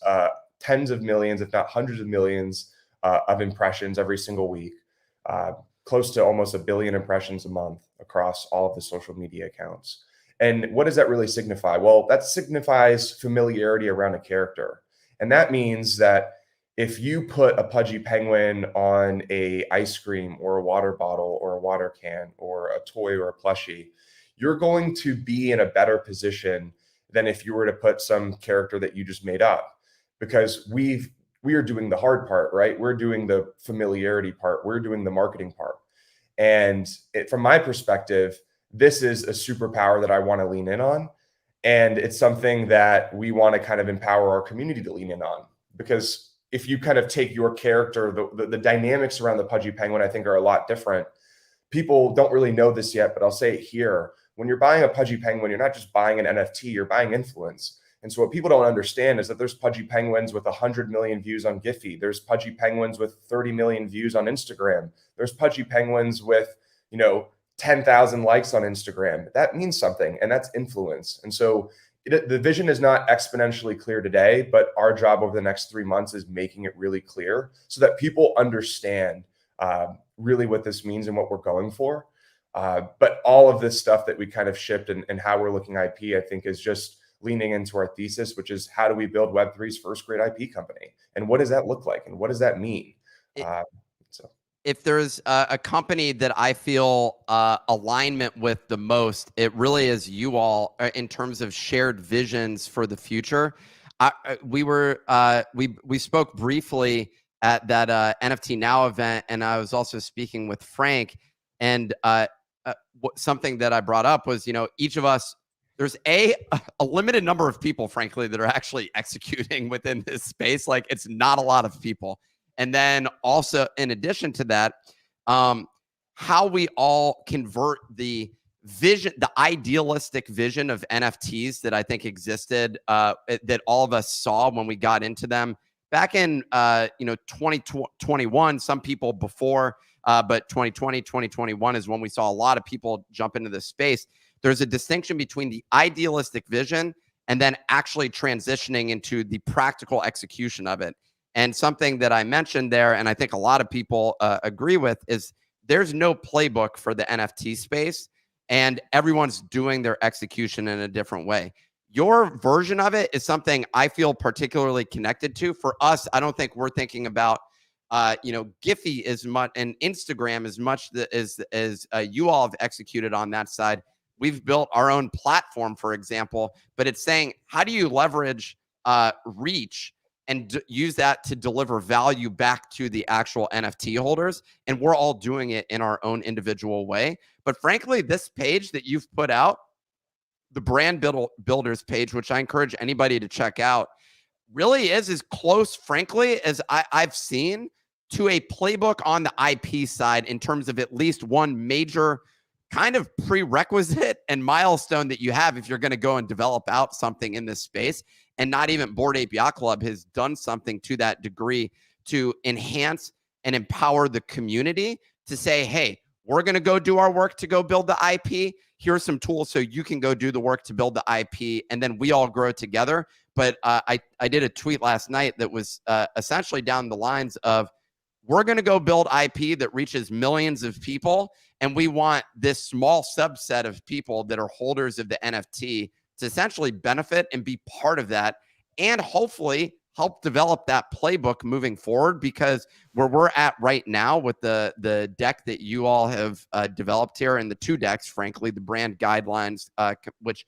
tens of millions, if not hundreds of millions of impressions every single week, close to almost 1 billion impressions a month across all of the social media accounts. And what does that really signify? Well, that signifies familiarity around a character. And that means that if you put a Pudgy Penguin on a ice cream or a water bottle or a water can or a toy or a plushie, you're going to be in a better position than if you were to put some character that you just made up, because we are doing the hard part, right? We're doing the familiarity part. We're doing the marketing part. And from my perspective, this is a superpower that I want to lean in on. And it's something that we want to kind of empower our community to lean in on, because if you kind of take your character, the dynamics around the Pudgy Penguin, I think, are a lot different. People don't really know this yet, but I'll say it here. When you're buying a Pudgy Penguin, you're not just buying an NFT, you're buying influence. And so what people don't understand is that there's Pudgy Penguins with 100 million views on Giphy. There's Pudgy Penguins with 30 million views on Instagram. There's Pudgy Penguins with, 10,000 likes on Instagram. That means something, and that's influence. And so the vision is not exponentially clear today, but our job over the next 3 months is making it really clear so that people understand really what this means and what we're going for. But all of this stuff that we kind of shipped and how we're looking IP, I think, is just leaning into our thesis, which is how do we build Web3's first great IP company? And what does that look like? And what does that mean? If there's a company that I feel alignment with the most, it really is you all in terms of shared visions for the future. We spoke briefly at that NFT Now event, and I was also speaking with Frank. And something that I brought up was, each of us, there's a limited number of people, frankly, that are actually executing within this space. Like, it's not a lot of people. And then also, in addition to that, how we all convert the vision, the idealistic vision of NFTs that I think existed, that all of us saw when we got into them back in, 2021, some people before, but 2020, 2021 is when we saw a lot of people jump into this space. There's a distinction between the idealistic vision and then actually transitioning into the practical execution of it. And something that I mentioned there, and I think a lot of people agree with, is there's no playbook for the NFT space, and everyone's doing their execution in a different way. Your version of it is something I feel particularly connected to. For us, I don't think we're thinking about, Giphy as much and Instagram as much as you all have executed on that side. We've built our own platform, for example, but it's saying, how do you leverage reach and use that to deliver value back to the actual NFT holders? And we're all doing it in our own individual way. But frankly, this page that you've put out, the brand builders page, which I encourage anybody to check out, really is as close, frankly, as I've seen to a playbook on the IP side in terms of at least one major kind of prerequisite and milestone that you have if you're going to go and develop out something in this space. And not even Bored Ape Yacht Club has done something to that degree to enhance and empower the community to say, hey, we're going to go do our work to go build the IP. Here's some tools so you can go do the work to build the IP, and then we all grow together. But I did a tweet last night that was essentially down the lines of, we're going to go build IP that reaches millions of people, and we want this small subset of people that are holders of the NFT to essentially benefit and be part of that, and hopefully help develop that playbook moving forward. Because where we're at right now with the deck that you all have developed here, and the 2 decks, frankly, the brand guidelines, which,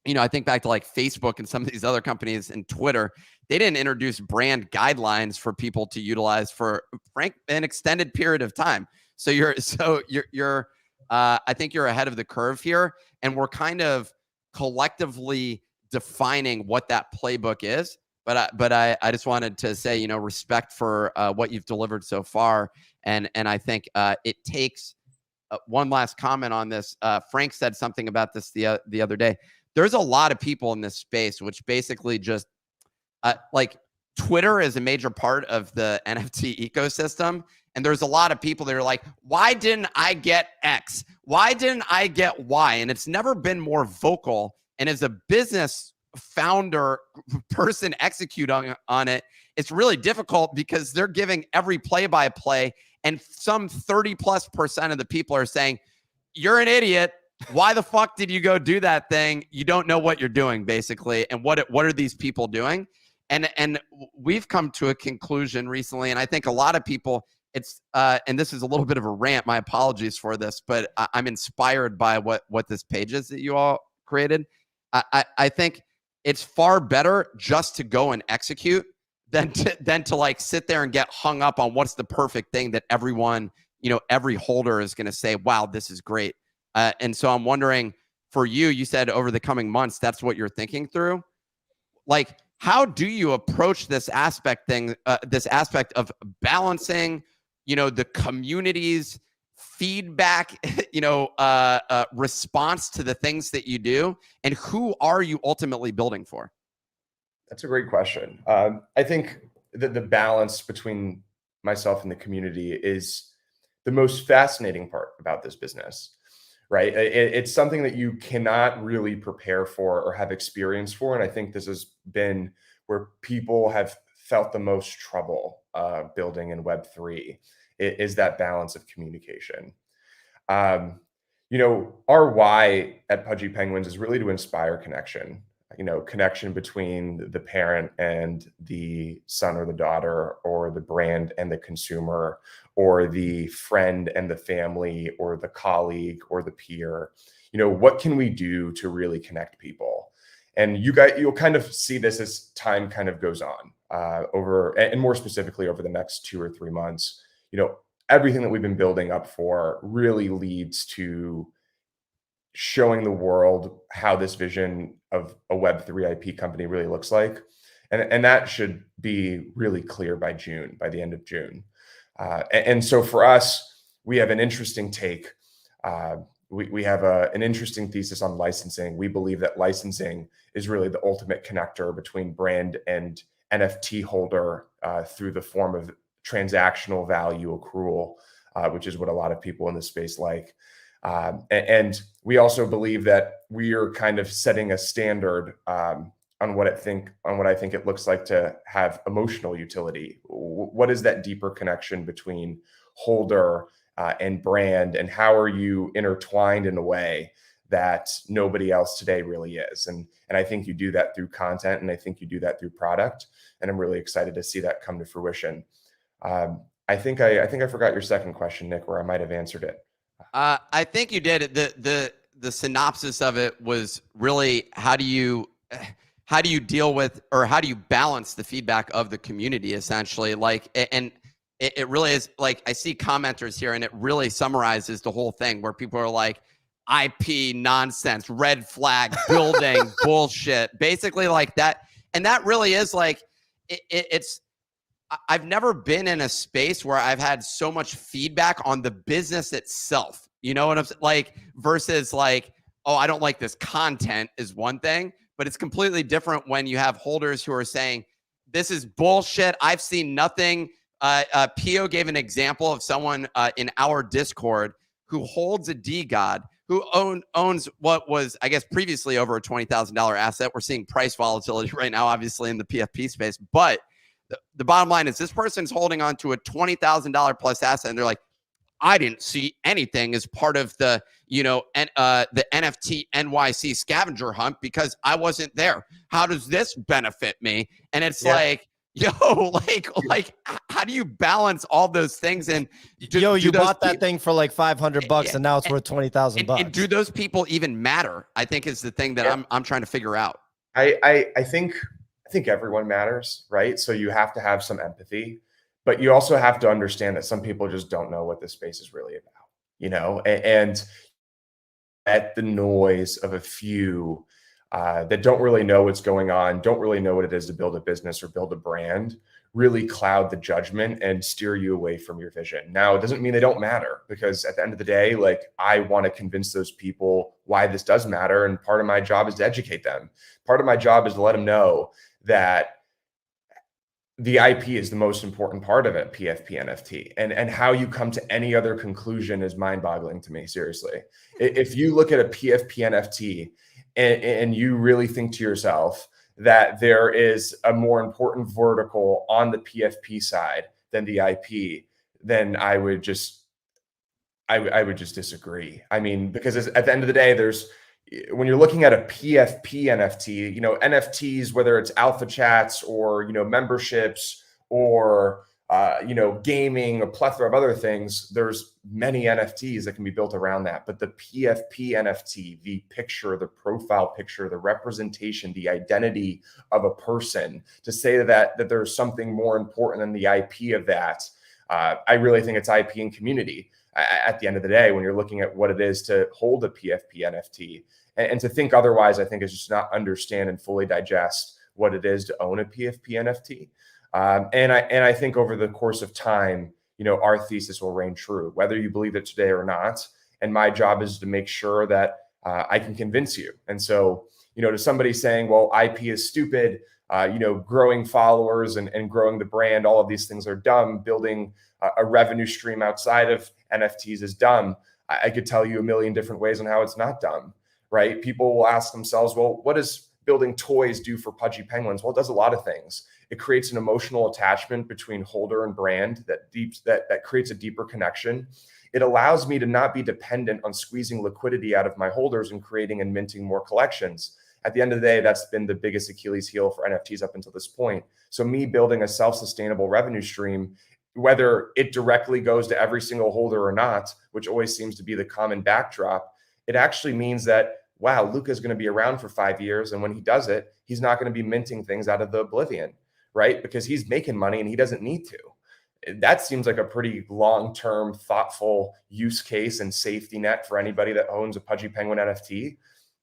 you know, I think back to like Facebook and some of these other companies and Twitter, they didn't introduce brand guidelines for people to utilize for an extended period of time. So you're I think you're ahead of the curve here, and we're kind of collectively defining what that playbook is. But I just wanted to say, you know, respect for what you've delivered so far, and I think it takes one last comment on this. Frank said something about this the other day. There's a lot of people in this space which basically just like Twitter is a major part of the NFT ecosystem. And there's a lot of people that are like, why didn't I get X? Why didn't I get Y? And it's never been more vocal. And as a business founder person executing on it, it's really difficult because they're giving every play-by-play. And some 30+% of the people are saying, you're an idiot. Why the fuck did you go do that thing? You don't know what you're doing, basically. And what are these people doing? And we've come to a conclusion recently, and I think a lot of people, it's and this is a little bit of a rant. My apologies for this, but I'm inspired by what this page is that you all created. I think it's far better just to go and execute than to like sit there and get hung up on what's the perfect thing that everyone, you know, every holder is going to say, wow, this is great. And so I'm wondering, for you said over the coming months, that's what you're thinking through. Like, how do you approach this aspect of balancing, you know, the community's feedback, you know, response to the things that you do, and who are you ultimately building for? That's a great question. I think that the balance between myself and the community is the most fascinating part about this business. Right. It's something that you cannot really prepare for or have experience for. And I think this has been where people have felt the most trouble building in Web3 is that balance of communication. You know, our why at Pudgy Penguins is really to inspire connection, you know, connection between the parent and the son or the daughter, or the brand and the consumer, or the friend and the family, or the colleague or the peer. You know, what can we do to really connect people? And you'll kind of see this as time kind of goes on and more specifically over the next 2 or 3 months. You know, everything that we've been building up for really leads to showing the world how this vision of a Web3 IP company really looks like. And that should be really clear by the end of June. And so for us, we have an interesting take. We have an interesting thesis on licensing. We believe that licensing is really the ultimate connector between brand and NFT holder through the form of transactional value accrual, which is what a lot of people in this space like. And we also believe that we are kind of setting a standard on what I think it looks like to have emotional utility. What is that deeper connection between holder and brand, and how are you intertwined in a way that nobody else today really is? And I think you do that through content, and I think you do that through product, and I'm really excited to see that come to fruition. I think I forgot your second question, Nick, where I might have answered it. I think you did. The synopsis of it was really how do you deal with, or how do you balance the feedback of the community, essentially? Like, and it really is like, I see commenters here, and it really summarizes the whole thing, where people are like, IP nonsense, red flag, building bullshit, basically like that. And that really is like, it's, I've never been in a space where I've had so much feedback on the business itself. You know what I'm saying? Like, versus like, oh, I don't like this content is one thing, but it's completely different when you have holders who are saying, this is bullshit. I've seen nothing. Pio gave an example of someone in our Discord who holds a DGOD, who owns what was, I guess, previously over a $20,000 asset. We're seeing price volatility right now, obviously, in the PFP space. But the bottom line is, this person's holding on to a $20,000 plus asset, and they're like, I didn't see anything as part of the, the NFT NYC scavenger hunt because I wasn't there. How does this benefit me? And it's like, like how do you balance all those things? And you bought that thing for like $500 and now it's worth $20,000. And do those people even matter? I think is the thing that I'm trying to figure out. I think everyone matters, right? So you have to have some empathy. But you also have to understand that some people just don't know what this space is really about, and at the noise of a few that don't really know what's going on, don't really know what it is to build a business or build a brand, really cloud the judgment and steer you away from your vision. Now, it doesn't mean they don't matter, because at the end of the day, like, I want to convince those people why this does matter. And part of my job is to educate them. Part of my job is to let them know that the IP is the most important part of it, PFP NFT, and how you come to any other conclusion is mind-boggling to me. Seriously, if you look at a PFP NFT and you really think to yourself that there is a more important vertical on the PFP side than the IP, then I would just disagree. I mean, because at the end of the day, when you're looking at a PFP NFT, NFTs, whether it's alpha chats or, memberships or, gaming, a plethora of other things, there's many NFTs that can be built around that. But the PFP NFT, the picture, the profile picture, the representation, the identity of a person, to say that there's something more important than the IP of that, I really think it's IP and community. At the end of the day, when you're looking at what it is to hold a PFP NFT, and to think otherwise, I think is just not understand and fully digest what it is to own a PFP NFT. And I think over the course of time, our thesis will reign true, whether you believe it today or not. And my job is to make sure that I can convince you. And so, to somebody saying, well, IP is stupid, growing followers and growing the brand, all of these things are dumb. Building a revenue stream outside of NFTs is dumb. I could tell you a million different ways on how it's not dumb, right? People will ask themselves, well, what does building toys do for Pudgy Penguins? Well, it does a lot of things. It creates an emotional attachment between holder and brand that creates a deeper connection. It allows me to not be dependent on squeezing liquidity out of my holders and creating and minting more collections. At the end of the day, that's been the biggest Achilles heel for NFTs up until this point. So me building a self-sustainable revenue stream, whether it directly goes to every single holder or not, which always seems to be the common backdrop, it actually means that, wow, Luca is going to be around for 5 years. And when he does it, he's not going to be minting things out of the oblivion, right? Because he's making money and he doesn't need to. That seems like a pretty long-term, thoughtful use case and safety net for anybody that owns a Pudgy Penguin NFT.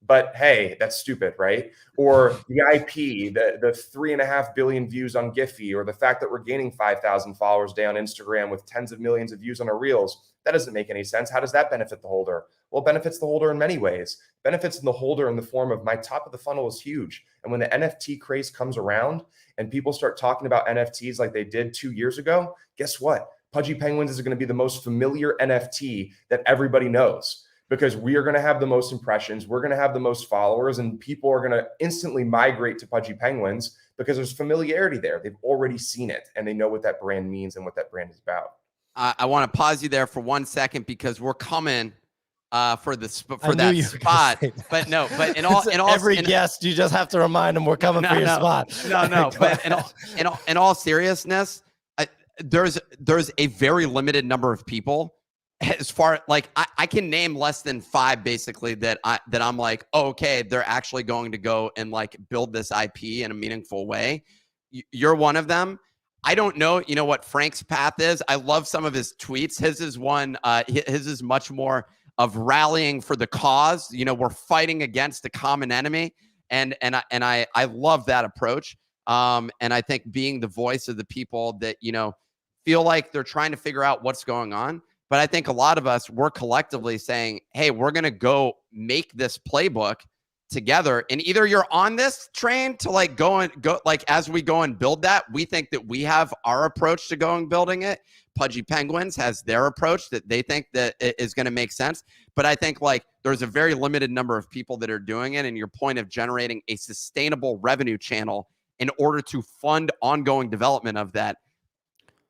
But hey, that's stupid, right? Or the IP, the 3.5 billion views on Giphy, or the fact that we're gaining 5,000 followers a day on Instagram with tens of millions of views on our reels. That doesn't make any sense. How does that benefit the holder? Well, it benefits the holder in many ways. Benefits the holder in the form of my top of the funnel is huge. And when the NFT craze comes around and people start talking about NFTs like they did 2 years ago, guess what? Pudgy Penguins is going to be the most familiar NFT that everybody knows, because we are going to have the most impressions. We're going to have the most followers, and people are going to instantly migrate to Pudgy Penguins because there's familiarity there. They've already seen it and they know what that brand means and what that brand is about. I want to pause you there for 1 second because we're coming for that spot. But in all every guest, you just have to remind them we're coming for your spot. But in all seriousness, there's a very limited number of people. As far like I can name less than 5 basically that I'm like, oh, okay, they're actually going to go and like build this IP in a meaningful way. You're one of them. I don't know, what Frank's path is. I love some of his tweets. His is much more of rallying for the cause. We're fighting against a common enemy, and I love that approach. And I think being the voice of the people that feel like they're trying to figure out what's going on. But I think a lot of us, we're collectively saying, hey, we're going to go make this playbook together. And either you're on this train to like go like as we go and build that, we think that we have our approach to going building it. Pudgy Penguins has their approach that they think that it is going to make sense. But I think like there's a very limited number of people that are doing it. And your point of generating a sustainable revenue channel in order to fund ongoing development of that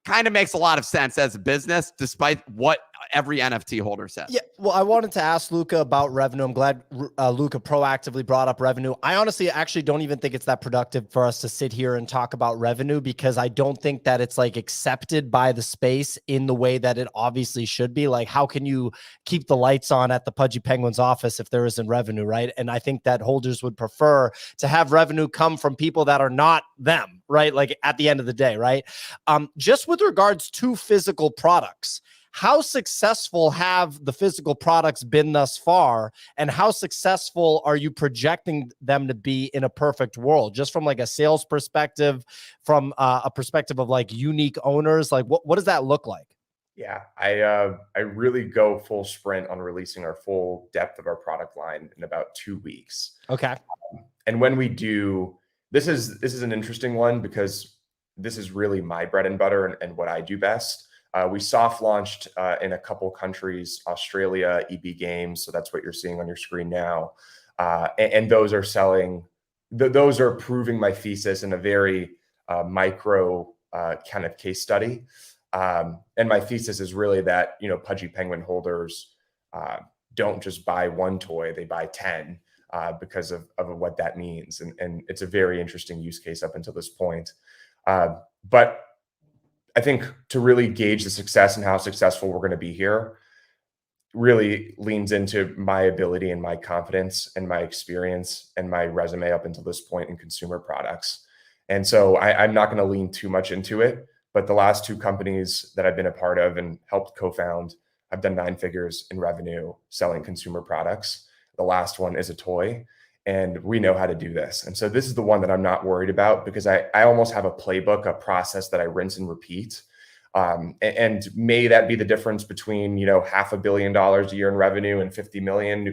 kind of makes a lot of sense as a business, despite what every NFT holder says. Yeah, well, I wanted to ask Luca about revenue. I'm glad Luca proactively brought up revenue. I honestly actually don't even think it's that productive for us to sit here and talk about revenue, because I don't think that it's like accepted by the space in the way that it obviously should be. Like, how can you keep the lights on at the Pudgy Penguins office if there isn't revenue, right? And I think that holders would prefer to have revenue come from people that are not them, right? Like at the end of the day, right? Just with regards to physical products, how successful have the physical products been thus far, and how successful are you projecting them to be in a perfect world? Just from like a sales perspective, from a perspective of like unique owners, like what does that look like? Yeah, I really go full sprint on releasing our full depth of our product line in about 2 weeks. Okay. And when we do, this is an interesting one, because this is really my bread and butter and what I do best. We soft launched in a couple countries, Australia, EB Games. So that's what you're seeing on your screen now. And those are selling, those are proving my thesis in a very micro kind of case study. And my thesis is really that, Pudgy Penguin holders don't just buy one toy, they buy 10 because of what that means. And it's a very interesting use case up until this point. But I think to really gauge the success and how successful we're going to be here really leans into my ability and my confidence and my experience and my resume up until this point in consumer products. And so I'm not going to lean too much into it, but the last 2 companies that I've been a part of and helped co-found, I've done 9 figures in revenue selling consumer products. The last one is a toy, and we know how to do this. And so this is the one that I'm not worried about, because I almost have a playbook, a process that I rinse and repeat. And may that be the difference between, $500 million a year in revenue and 50 million,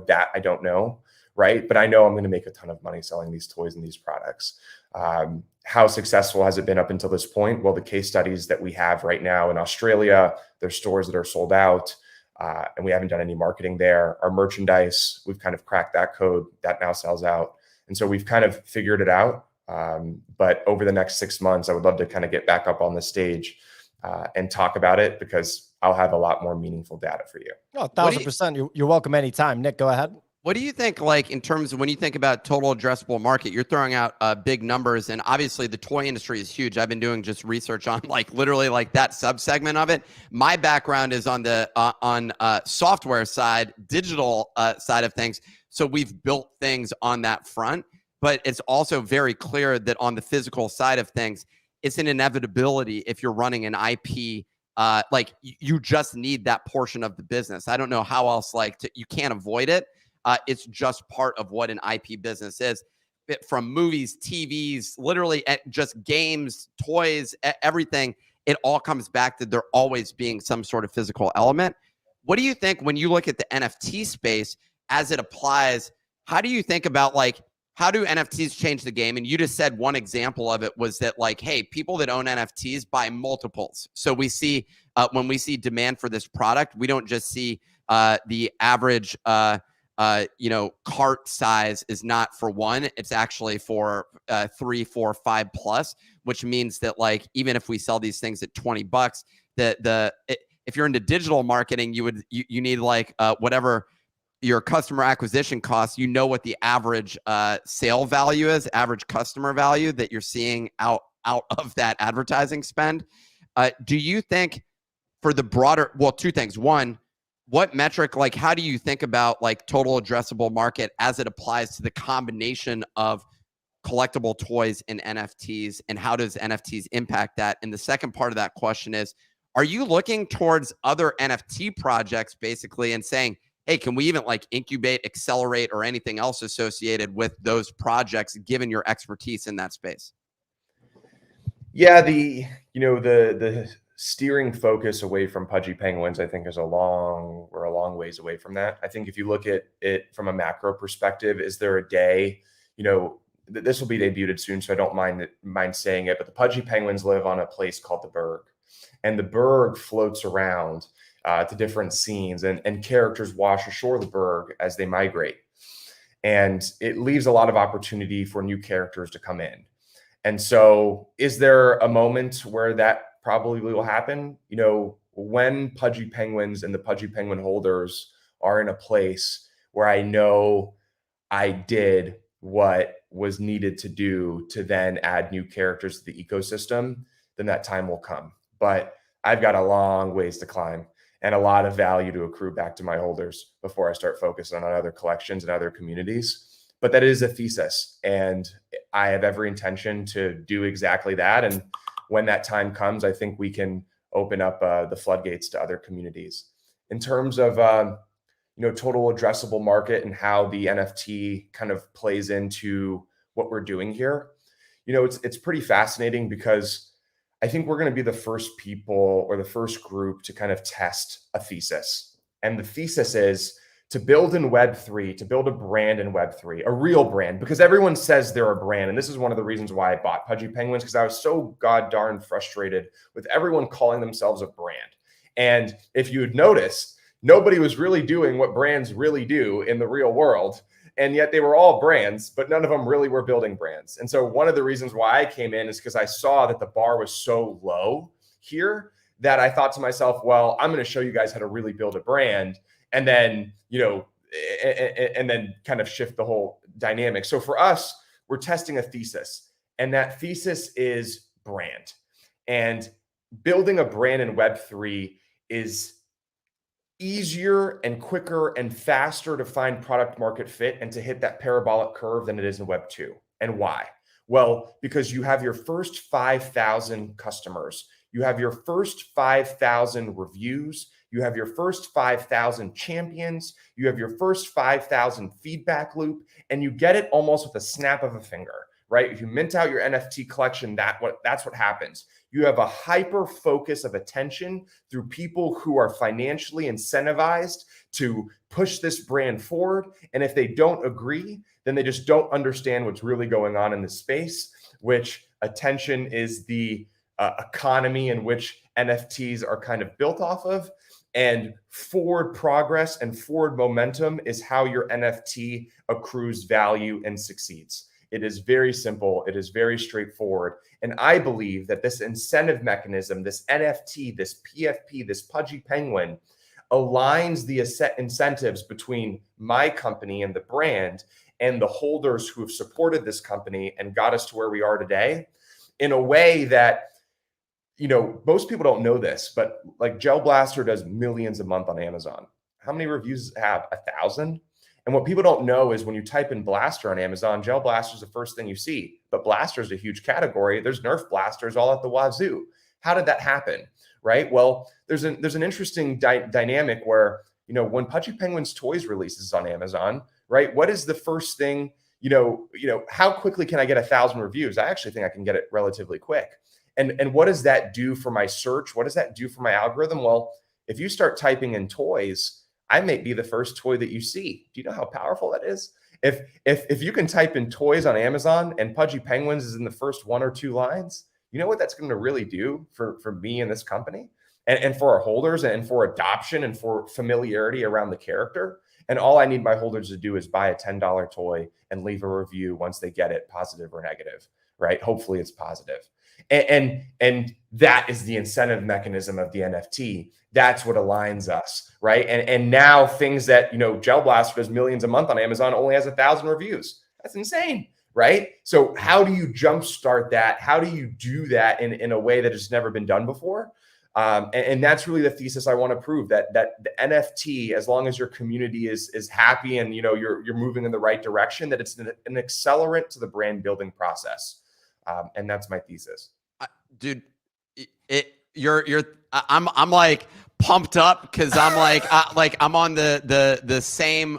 that I don't know. Right. But I know I'm going to make a ton of money selling these toys and these products. How successful has it been up until this point? Well, the case studies that we have right now in Australia, there's stores that are sold out. And we haven't done any marketing there. Our merchandise, we've kind of cracked that code that now sells out. And so we've kind of figured it out. But over the next 6 months, I would love to kind of get back up on the stage and talk about it, because I'll have a lot more meaningful data for you. Oh, 1,000%. You're welcome anytime. Nick, go ahead. What do you think, like, in terms of when you think about total addressable market, you're throwing out big numbers, and obviously the toy industry is huge. I've been doing just research on literally that subsegment of it. My background is on the software side, digital side of things. So we've built things on that front, but it's also very clear that on the physical side of things, it's an inevitability if you're running an IP. You just need that portion of the business. I don't know how else you can't avoid it. It's just part of what an IP business is. From movies, TVs, literally just games, toys, everything, it all comes back to there always being some sort of physical element. What do you think when you look at the NFT space as it applies? How do you think about how do NFTs change the game? And you just said one example of it was that hey, people that own NFTs buy multiples. So we see when we see demand for this product, we don't just see the average cart size is not for 1, it's actually for 3, 4, 5 plus, which means that even if we sell these things at $20, if you're into digital marketing, you need whatever your customer acquisition costs, what the average sale value is, average customer value that you're seeing out of that advertising spend. Do you think for the broader, 2 things. One, what metric, how do you think about total addressable market as it applies to the combination of collectible toys and NFTs, and how does NFTs impact that? And the second part of that question is, are you looking towards other NFT projects basically and saying, hey, can we even incubate, accelerate, or anything else associated with those projects, given your expertise in that space? Yeah, the steering focus away from Pudgy Penguins, I think we're a long ways away from that. I think if you look at it from a macro perspective, is there a day, this will be debuted soon, so I don't mind saying it, but the Pudgy Penguins live on a place called the Berg, and the Berg floats around to different scenes, and characters wash ashore the Berg as they migrate. And it leaves a lot of opportunity for new characters to come in. And so is there a moment where that probably will happen? when Pudgy Penguins and the Pudgy Penguin holders are in a place where I know I did what was needed to do to then add new characters to the ecosystem, then that time will come. But I've got a long ways to climb and a lot of value to accrue back to my holders before I start focusing on other collections and other communities. But that is a thesis, and I have every intention to do exactly that. And when that time comes, I think we can open up the floodgates to other communities. In terms of total addressable market and how the NFT kind of plays into what we're doing here, it's pretty fascinating because I think we're going to be the first people or the first group to kind of test a thesis. And the thesis is to build in Web3, to build a brand in Web3, a real brand, because everyone says they're a brand. And this is one of the reasons why I bought Pudgy Penguins, because I was so god darn frustrated with everyone calling themselves a brand. And if you would notice, nobody was really doing what brands really do in the real world. And yet they were all brands, but none of them really were building brands. And so one of the reasons why I came in is because I saw that the bar was so low here that I thought to myself, well, I'm going to show you guys how to really build a brand. And then, and then kind of shift the whole dynamic. So for us, we're testing a thesis, and that thesis is brand. And building a brand in Web3 is easier and quicker and faster to find product market fit and to hit that parabolic curve than it is in Web 2. And why? Well, because you have your first 5,000 customers, you have your first 5,000 reviews, you have your first 5,000 champions, you have your first 5,000 feedback loop, and you get it almost with a snap of a finger, right? If you mint out your NFT collection, that's what happens. You have a hyper focus of attention through people who are financially incentivized to push this brand forward. And if they don't agree, then they just don't understand what's really going on in the space, which attention is the economy in which NFTs are kind of built off of. And forward progress and forward momentum is how your NFT accrues value and succeeds. It is very simple. It is very straightforward. And I believe that this incentive mechanism, this NFT, this PFP, this Pudgy Penguin, aligns the incentives between my company and the brand and the holders who have supported this company and got us to where we are today in a way that, most people don't know this, but like Gel Blaster does millions a month on Amazon. How many reviews does it have? 1,000? And what people don't know is when you type in Blaster on Amazon, Gel Blaster is the first thing you see. But Blaster is a huge category. There's Nerf Blasters all at the wazoo. How did that happen? Right? Well, there's an interesting dynamic where, when Pudgy Penguins Toys releases on Amazon, right? What is the first thing, how quickly can I get 1,000 reviews? I actually think I can get it relatively quick. And what does that do for my search? What does that do for my algorithm? Well, if you start typing in toys, I may be the first toy that you see. Do you know how powerful that is? If you can type in toys on Amazon and Pudgy Penguins is in the first 1 or 2 lines, you know what that's going to really do for me and this company and for our holders and for adoption and for familiarity around the character. And all I need my holders to do is buy a $10 toy and leave a review once they get it, positive or negative, right? Hopefully it's positive. And that is the incentive mechanism of the NFT. That's what aligns us, right? And now things that, Gel Blaster does millions a month on Amazon only has 1,000 reviews. That's insane, right? So how do you jumpstart that? How do you do that in a way that has never been done before? And that's really the thesis I want to prove, that the NFT, as long as your community is happy and you're moving in the right direction, that it's an accelerant to the brand building process. And that's my thesis. Dude, I'm like pumped up because I'm like I'm on the same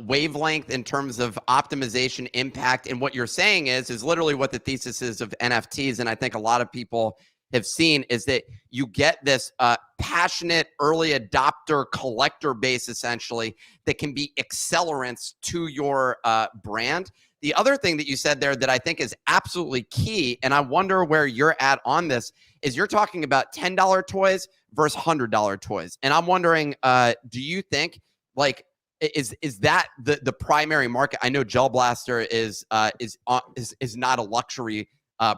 wavelength in terms of optimization impact. And what you're saying is literally what the thesis is of NFTs. And I think a lot of people have seen is that you get this passionate early adopter collector base essentially that can be accelerants to your brand. The other thing that you said there that I think is absolutely key, and I wonder where you're at on this, is you're talking about $10 toys versus $100 toys. And I'm wondering, do you think is that the primary market? I know Gel Blaster is not a luxury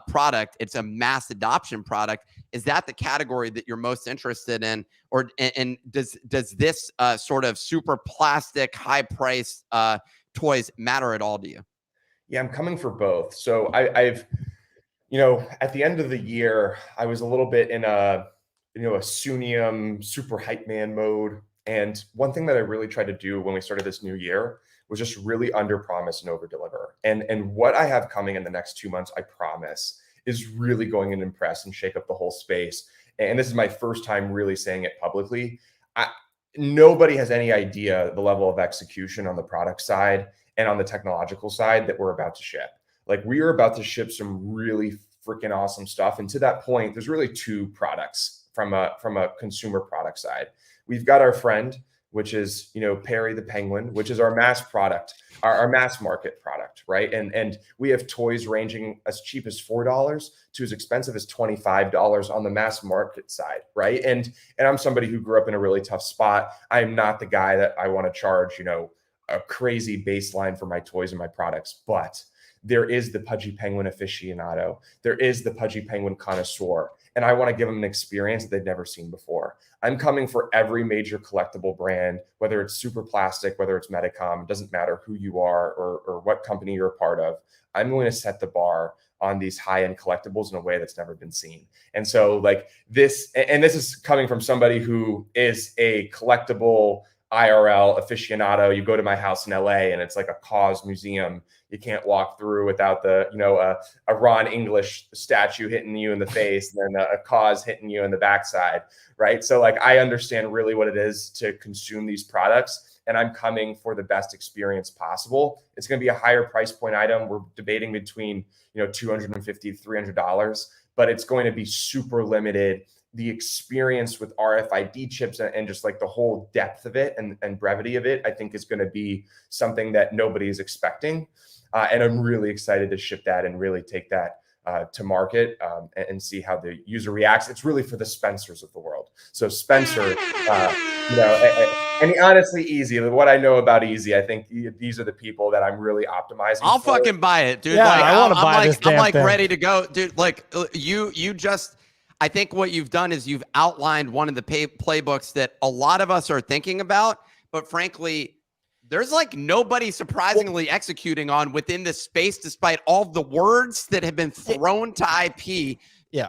product. It's a mass adoption product. Is that the category that you're most interested in, or and does this sort of super plastic, high price toys matter at all to you? Yeah, I'm coming for both. So I've, at the end of the year, I was a little bit in a Sunium super hype man mode. And one thing that I really tried to do when we started this new year was just really under promise and over deliver. And what I have coming in the next 2 months, I promise, is really going to impress and shake up the whole space. And this is my first time really saying it publicly. Nobody has any idea the level of execution on the product side and on the technological side that we're about to ship. Like, we are about to ship some really freaking awesome stuff. And to that point, there's really two products from a consumer product side. We've got our friend, which is, Perry the Penguin, which is our mass product, our mass market product, right? And we have toys ranging as cheap as $4 to as expensive as $25 on the mass market side, right? And I'm somebody who grew up in a really tough spot. I'm not the guy that I want to charge, a crazy baseline for my toys and my products, but there is the Pudgy Penguin aficionado. There is the Pudgy Penguin connoisseur. And I want to give them an experience that they've never seen before. I'm coming for every major collectible brand, whether it's Super Plastic, whether it's Medicom, it doesn't matter who you are or what company you're a part of. I'm going to set the bar on these high-end collectibles in a way that's never been seen. And so this is coming from somebody who is a collectible IRL aficionado. You go to my house in LA and it's like a Cause museum. You can't walk through without a Ron English statue hitting you in the face and then a Cause hitting you in the backside, right? So I understand really what it is to consume these products, and I'm coming for the best experience possible. It's going to be a higher price point item. We're debating between $250 to $300, but it's going to be super limited. The experience with RFID chips and just the whole depth of it and brevity of it, I think, is going to be something that nobody is expecting. And I'm really excited to ship that and really take that to market and see how the user reacts. It's really for the Spencers of the world. So Spencer, and honestly, Easy, what I know about Easy, I think these are the people that I'm really optimizing. I'll fucking buy it, dude. Yeah, I want to buy this damn thing. I'm ready to go, dude. You just, I think what you've done is you've outlined one of the playbooks that a lot of us are thinking about, but frankly, there's nobody surprisingly executing on within this space, despite all the words that have been thrown to IP. Yeah.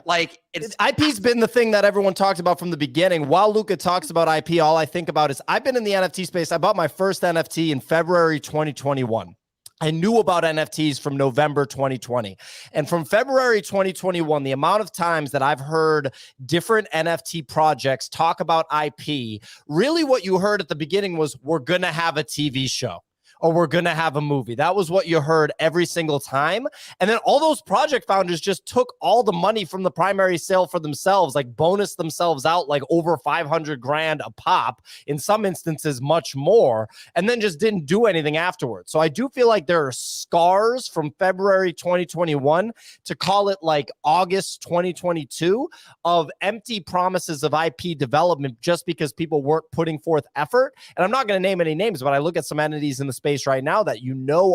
IP's been the thing that everyone talked about from the beginning. While Luca talks about IP, all I think about is I've been in the NFT space. I bought my first NFT in February 2021. I knew about NFTs from November 2020. And from February 2021, the amount of times that I've heard different NFT projects talk about IP, really what you heard at the beginning was, we're going to have a TV show, or we're going to have a movie. That was what you heard every single time. And then all those project founders just took all the money from the primary sale for themselves, bonus themselves out over 500 grand a pop, in some instances much more, and then just didn't do anything afterwards. So I do feel like there are scars from February 2021 to call it August 2022 of empty promises of IP development just because people weren't putting forth effort. And I'm not going to name any names, but I look at some entities in the space right now that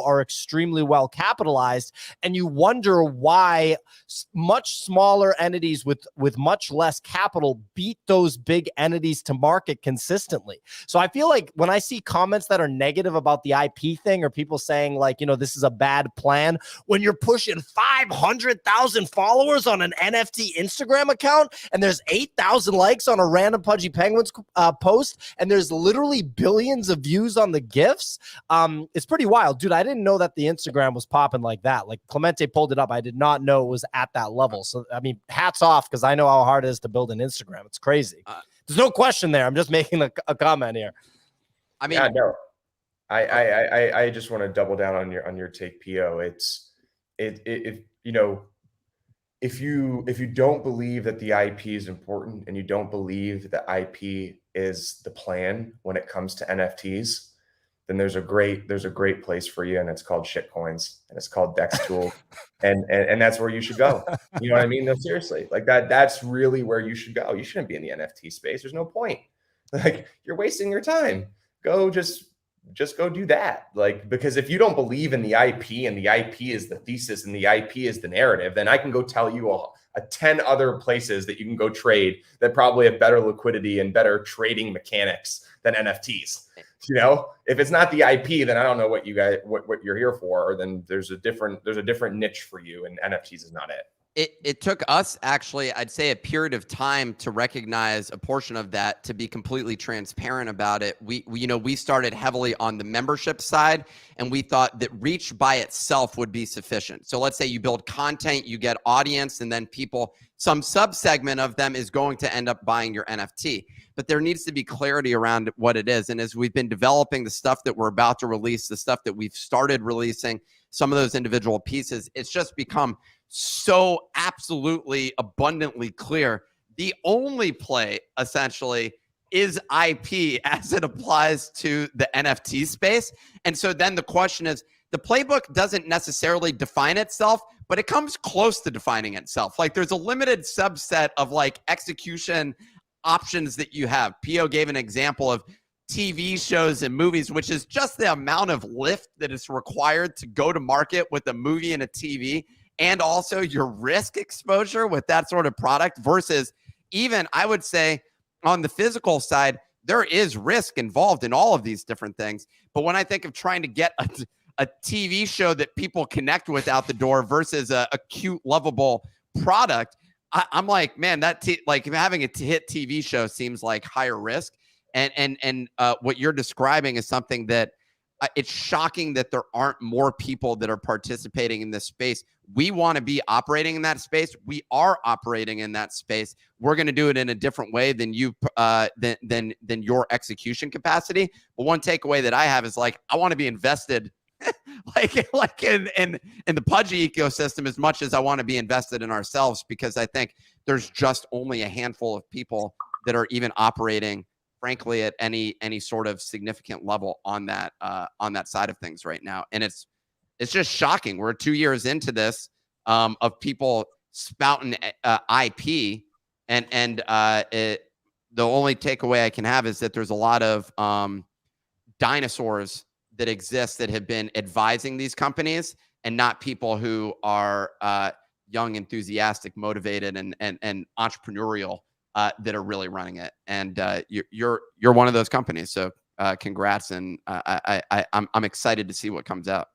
are extremely well capitalized, and you wonder why much smaller entities with much less capital beat those big entities to market consistently. So I feel like when I see comments that are negative about the IP thing, or people saying this is a bad plan, when you're pushing 500,000 followers on an NFT Instagram account and there's 8,000 likes on a random Pudgy Penguins post, and there's literally billions of views on the GIFs, it's pretty wild. Dude, I didn't know that the Instagram was popping like that. Clemente pulled it up. I did not know it was at that level. So, hats off, because I know how hard it is to build an Instagram. It's crazy. There's no question there. I'm just making a comment here. Yeah, no. I just want to double down on your take, Pio. If you don't believe that the IP is important, and you don't believe that IP is the plan when it comes to NFTs, then there's a great place for you, and it's called shitcoins, and it's called Dex Tool, and that's where you should go. You know what I mean? No, seriously, that's really where you should go. You shouldn't be in the NFT space. There's no point. You're wasting your time. Go just just go do that. Like, because if you don't believe in the IP and the IP is the thesis and the IP is the narrative, then I can go tell you a 10 other places that you can go trade that probably have better liquidity and better trading mechanics than NFTs. You know, if it's not the IP, then I don't know what you guys, what you're here for. Or then there's a different niche for you, and NFTs is not it. It took us, actually, I'd say, a period of time to recognize a portion of that, to be completely transparent about it. We started heavily on the membership side, and we thought that reach by itself would be sufficient. So let's say you build content, you get audience, and then people, some subsegment of them is going to end up buying your NFT. But there needs to be clarity around what it is. And as we've been developing the stuff that we're about to release, the stuff that we've started releasing, some of those individual pieces, it's just become so absolutely abundantly clear. The only play essentially is IP as it applies to the NFT space. And so then the question is, the playbook doesn't necessarily define itself, but it comes close to defining itself. Like, there's a limited subset of like execution options that you have. Pio gave an example of TV shows and movies, which is just the amount of lift that is required to go to market with a movie and a TV, and also your risk exposure with that sort of product, versus even, I would say, on the physical side, there is risk involved in all of these different things. But when I think of trying to get a TV show that people connect with out the door versus a cute, lovable product, I'm like, man, like having a hit TV show seems like higher risk. And what you're describing is something that it's shocking that there aren't more people that are participating in this space. We want to be operating in that space. We are operating in that space. We're going to do it in a different way than you, than your execution capacity. But one takeaway that I have is, like, I want to be invested like in the Pudgy ecosystem as much as I want to be invested in ourselves, because I think there's just only a handful of people that are even operating, frankly, at any sort of significant level on that side of things right now. And it's just shocking. We're 2 years into this, of people spouting IP, and the only takeaway I can have is that there's a lot of dinosaurs that exist that have been advising these companies, and not people who are young, enthusiastic, motivated, and entrepreneurial, that are really running it. And you're one of those companies. So congrats, and I'm excited to see what comes out.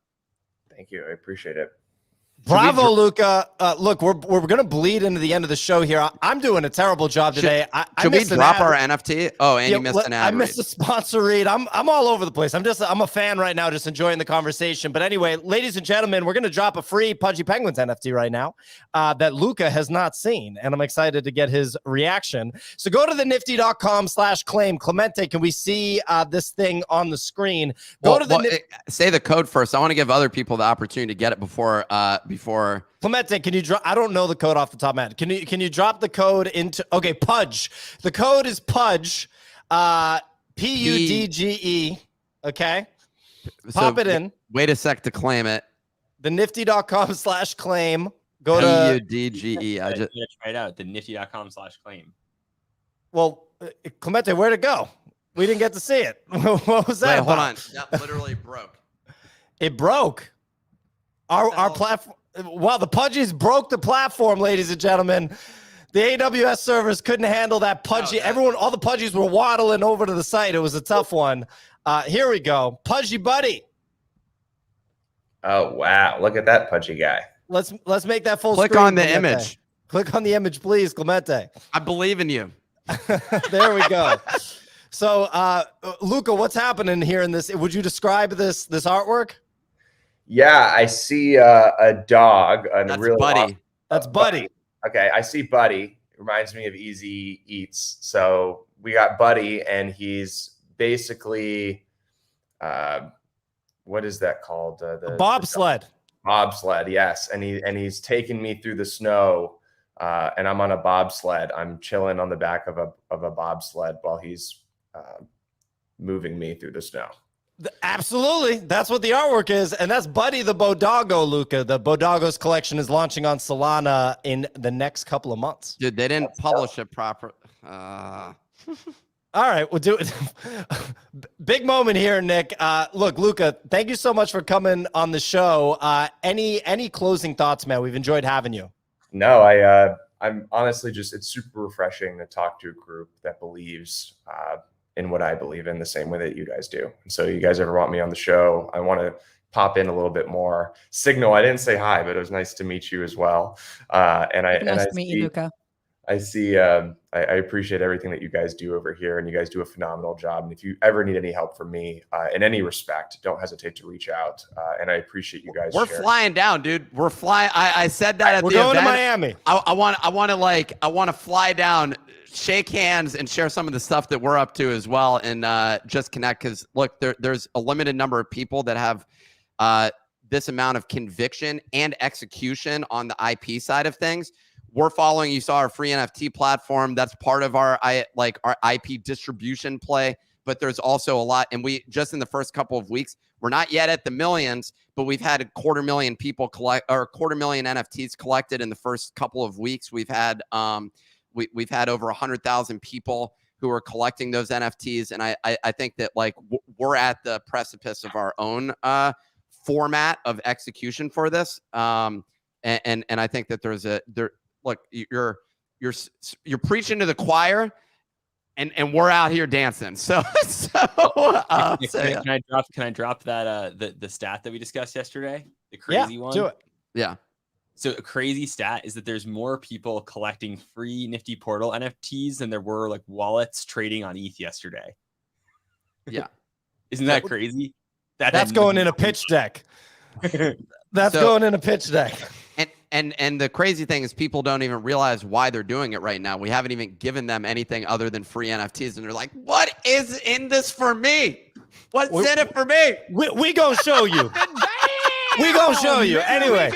Thank you. I appreciate it. Bravo, Luca. Look, we're going to bleed into the end of the show here. I'm doing a terrible job today. Should we drop our NFT? Oh, and you missed an ad. I missed a sponsor read. I'm all over the place. I'm a fan right now, just enjoying the conversation. But anyway, ladies and gentlemen, we're going to drop a free Pudgy Penguins NFT right now that Luca has not seen, and I'm excited to get his reaction. So go to the nifty.com/claim. Clemente, can we see this thing on the screen? Say the code first. I want to give other people the opportunity to get it before. Clemente, can you drop? I don't know the code off the top of my head. Can you drop the code into? Okay, Pudge. The code is Pudge, PUDGE. Okay, pop it in. Wait a sec to claim it. The nifty.com/claim. Go to PUDGE. I just try it out. The nifty.com/claim. Well, Clemente, where'd it go? We didn't get to see it. What was that? Wait, hold on. That literally broke. It broke. Our platform. Well, the Pudgies broke the platform, ladies and gentlemen. The AWS servers couldn't handle that Pudgy. All the Pudgies were waddling over to the site. It was a tough one. Here we go. Pudgy buddy. Oh, wow. Look at that Pudgy guy. Let's make that full screen. Click on the Clemente. image. Click on the image, please, Clemente. I believe in you. There we go. So, Luca, what's happening here in this? Would you describe this artwork? Yeah, I see a dog. That's Buddy. That's Buddy. Okay, I see Buddy. Reminds me of Easy Eats. So we got Buddy, and he's basically, what is that called? The bobsled. Bobsled, yes. And he's taking me through the snow, and I'm on a bobsled. I'm chilling on the back of a bobsled while he's moving me through the snow. Absolutely. That's what the artwork is. And that's Buddy the Bodago, Luca. The Bodagos collection is launching on Solana in the next couple of months. Dude, they didn't publish it proper. All right, we'll do it. Big moment here, Nick. Look, Luca, thank you so much for coming on the show. Any closing thoughts, man? We've enjoyed having you. No, I'm honestly it's super refreshing to talk to a group that believes in what I believe in the same way that you guys do. And so you guys ever want me on the show, I want to pop in a little bit more. Signal, I didn't say hi, but it was nice to meet you as well. Nice to meet you, Luca. I see. I appreciate everything that you guys do over here, and you guys do a phenomenal job. And if you ever need any help from me in any respect, don't hesitate to reach out. And I appreciate you guys. We're flying down, dude. We're flying. I said that at the event. We're going to Miami. I want to fly down, shake hands, and share some of the stuff that we're up to as well, and just connect. Because look, there's a limited number of people that have this amount of conviction and execution on the IP side of things. We're following, you saw our free NFT platform. That's part of our IP distribution play, but there's also a lot. And we just in the first couple of weeks, we're not yet at the millions, but we've had 250,000 people collect, or 250,000 NFTs collected in the first couple of weeks. We've had we've had over 100,000 people who are collecting those NFTs. And I think that like we're at the precipice of our own format of execution for this. And I think that look, you're preaching to the choir, and we're out here dancing. So can I drop that the stat that we discussed yesterday? The crazy one. Do it. Yeah. So a crazy stat is that there's more people collecting free Nifty portal NFTs than there were like wallets trading on ETH yesterday. Yeah. Isn't that crazy? That's going in a pitch deck. That's going in a pitch deck. And the crazy thing is people don't even realize why they're doing it right now. We haven't even given them anything other than free NFTs. And they're like, what is in this for me? What's in it for me? We gonna show you. We gonna show you. Anyway.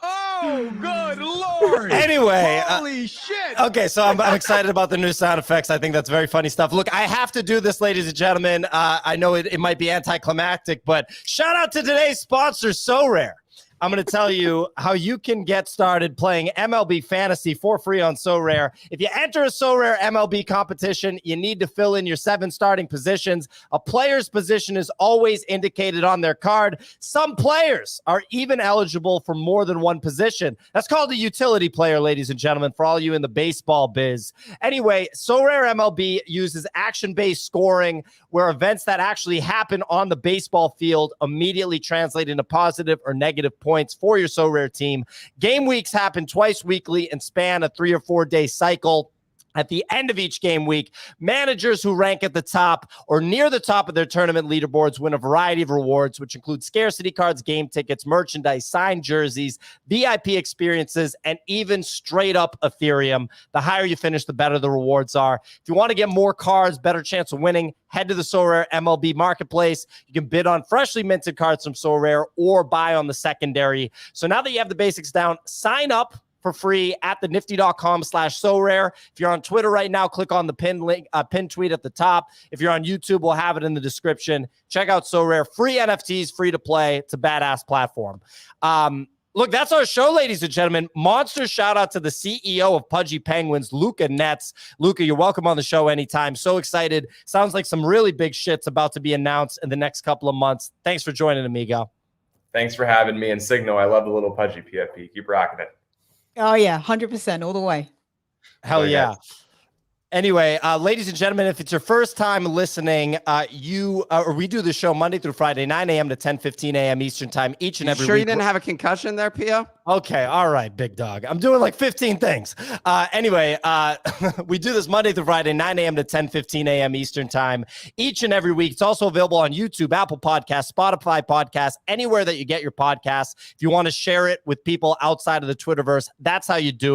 Oh, good Lord. Anyway. Holy shit. Okay, so I'm excited about the new sound effects. I think that's very funny stuff. Look, I have to do this, ladies and gentlemen. I know it might be anticlimactic, but shout out to today's sponsor, SoRare. I'm going to tell you how you can get started playing MLB Fantasy for free on SoRare. If you enter a SoRare MLB competition, you need to fill in your 7 starting positions. A player's position is always indicated on their card. Some players are even eligible for more than one position. That's called a utility player, ladies and gentlemen, for all you in the baseball biz. Anyway, SoRare MLB uses action-based scoring, where events that actually happen on the baseball field immediately translate into positive or negative points for your SoRare team. Game weeks happen twice weekly and span a 3 or 4 day cycle. At the end of each game week, managers who rank at the top or near the top of their tournament leaderboards win a variety of rewards, which include scarcity cards, game tickets, merchandise, signed jerseys, VIP experiences, and even straight up Ethereum. The higher you finish, the better the rewards are. If you want to get more cards, better chance of winning, head to the SoRare MLB marketplace. You can bid on freshly minted cards from SoRare or buy on the secondary. So now that you have the basics down, sign up for free at thenifty.com/SoRare. If you're on Twitter right now, click on the pinned link, pinned tweet at the top. If you're on YouTube, we'll have it in the description. Check out SoRare. Free NFTs, free to play. It's a badass platform. Look, that's our show, ladies and gentlemen. Monster shout out to the CEO of Pudgy Penguins, Luca Netz. Luca, you're welcome on the show anytime. So excited. Sounds like some really big shit's about to be announced in the next couple of months. Thanks for joining, amigo. Thanks for having me. And Signal, I love the little Pudgy PFP. Keep rocking it. Oh, yeah, 100% all the way. Hell yeah. Anyway, ladies and gentlemen, if it's your first time listening, we do the show Monday through Friday, 9 a.m. to 10:15 a.m. Eastern time each and every week. Sure you didn't have a concussion there, Pio? Okay, all right, big dog. I'm doing like 15 things. Anyway, we do this Monday through Friday, 9 a.m. to 10:15 a.m. Eastern time each and every week. It's also available on YouTube, Apple Podcasts, Spotify Podcasts, anywhere that you get your podcasts. If you want to share it with people outside of the Twitterverse, that's how you do it.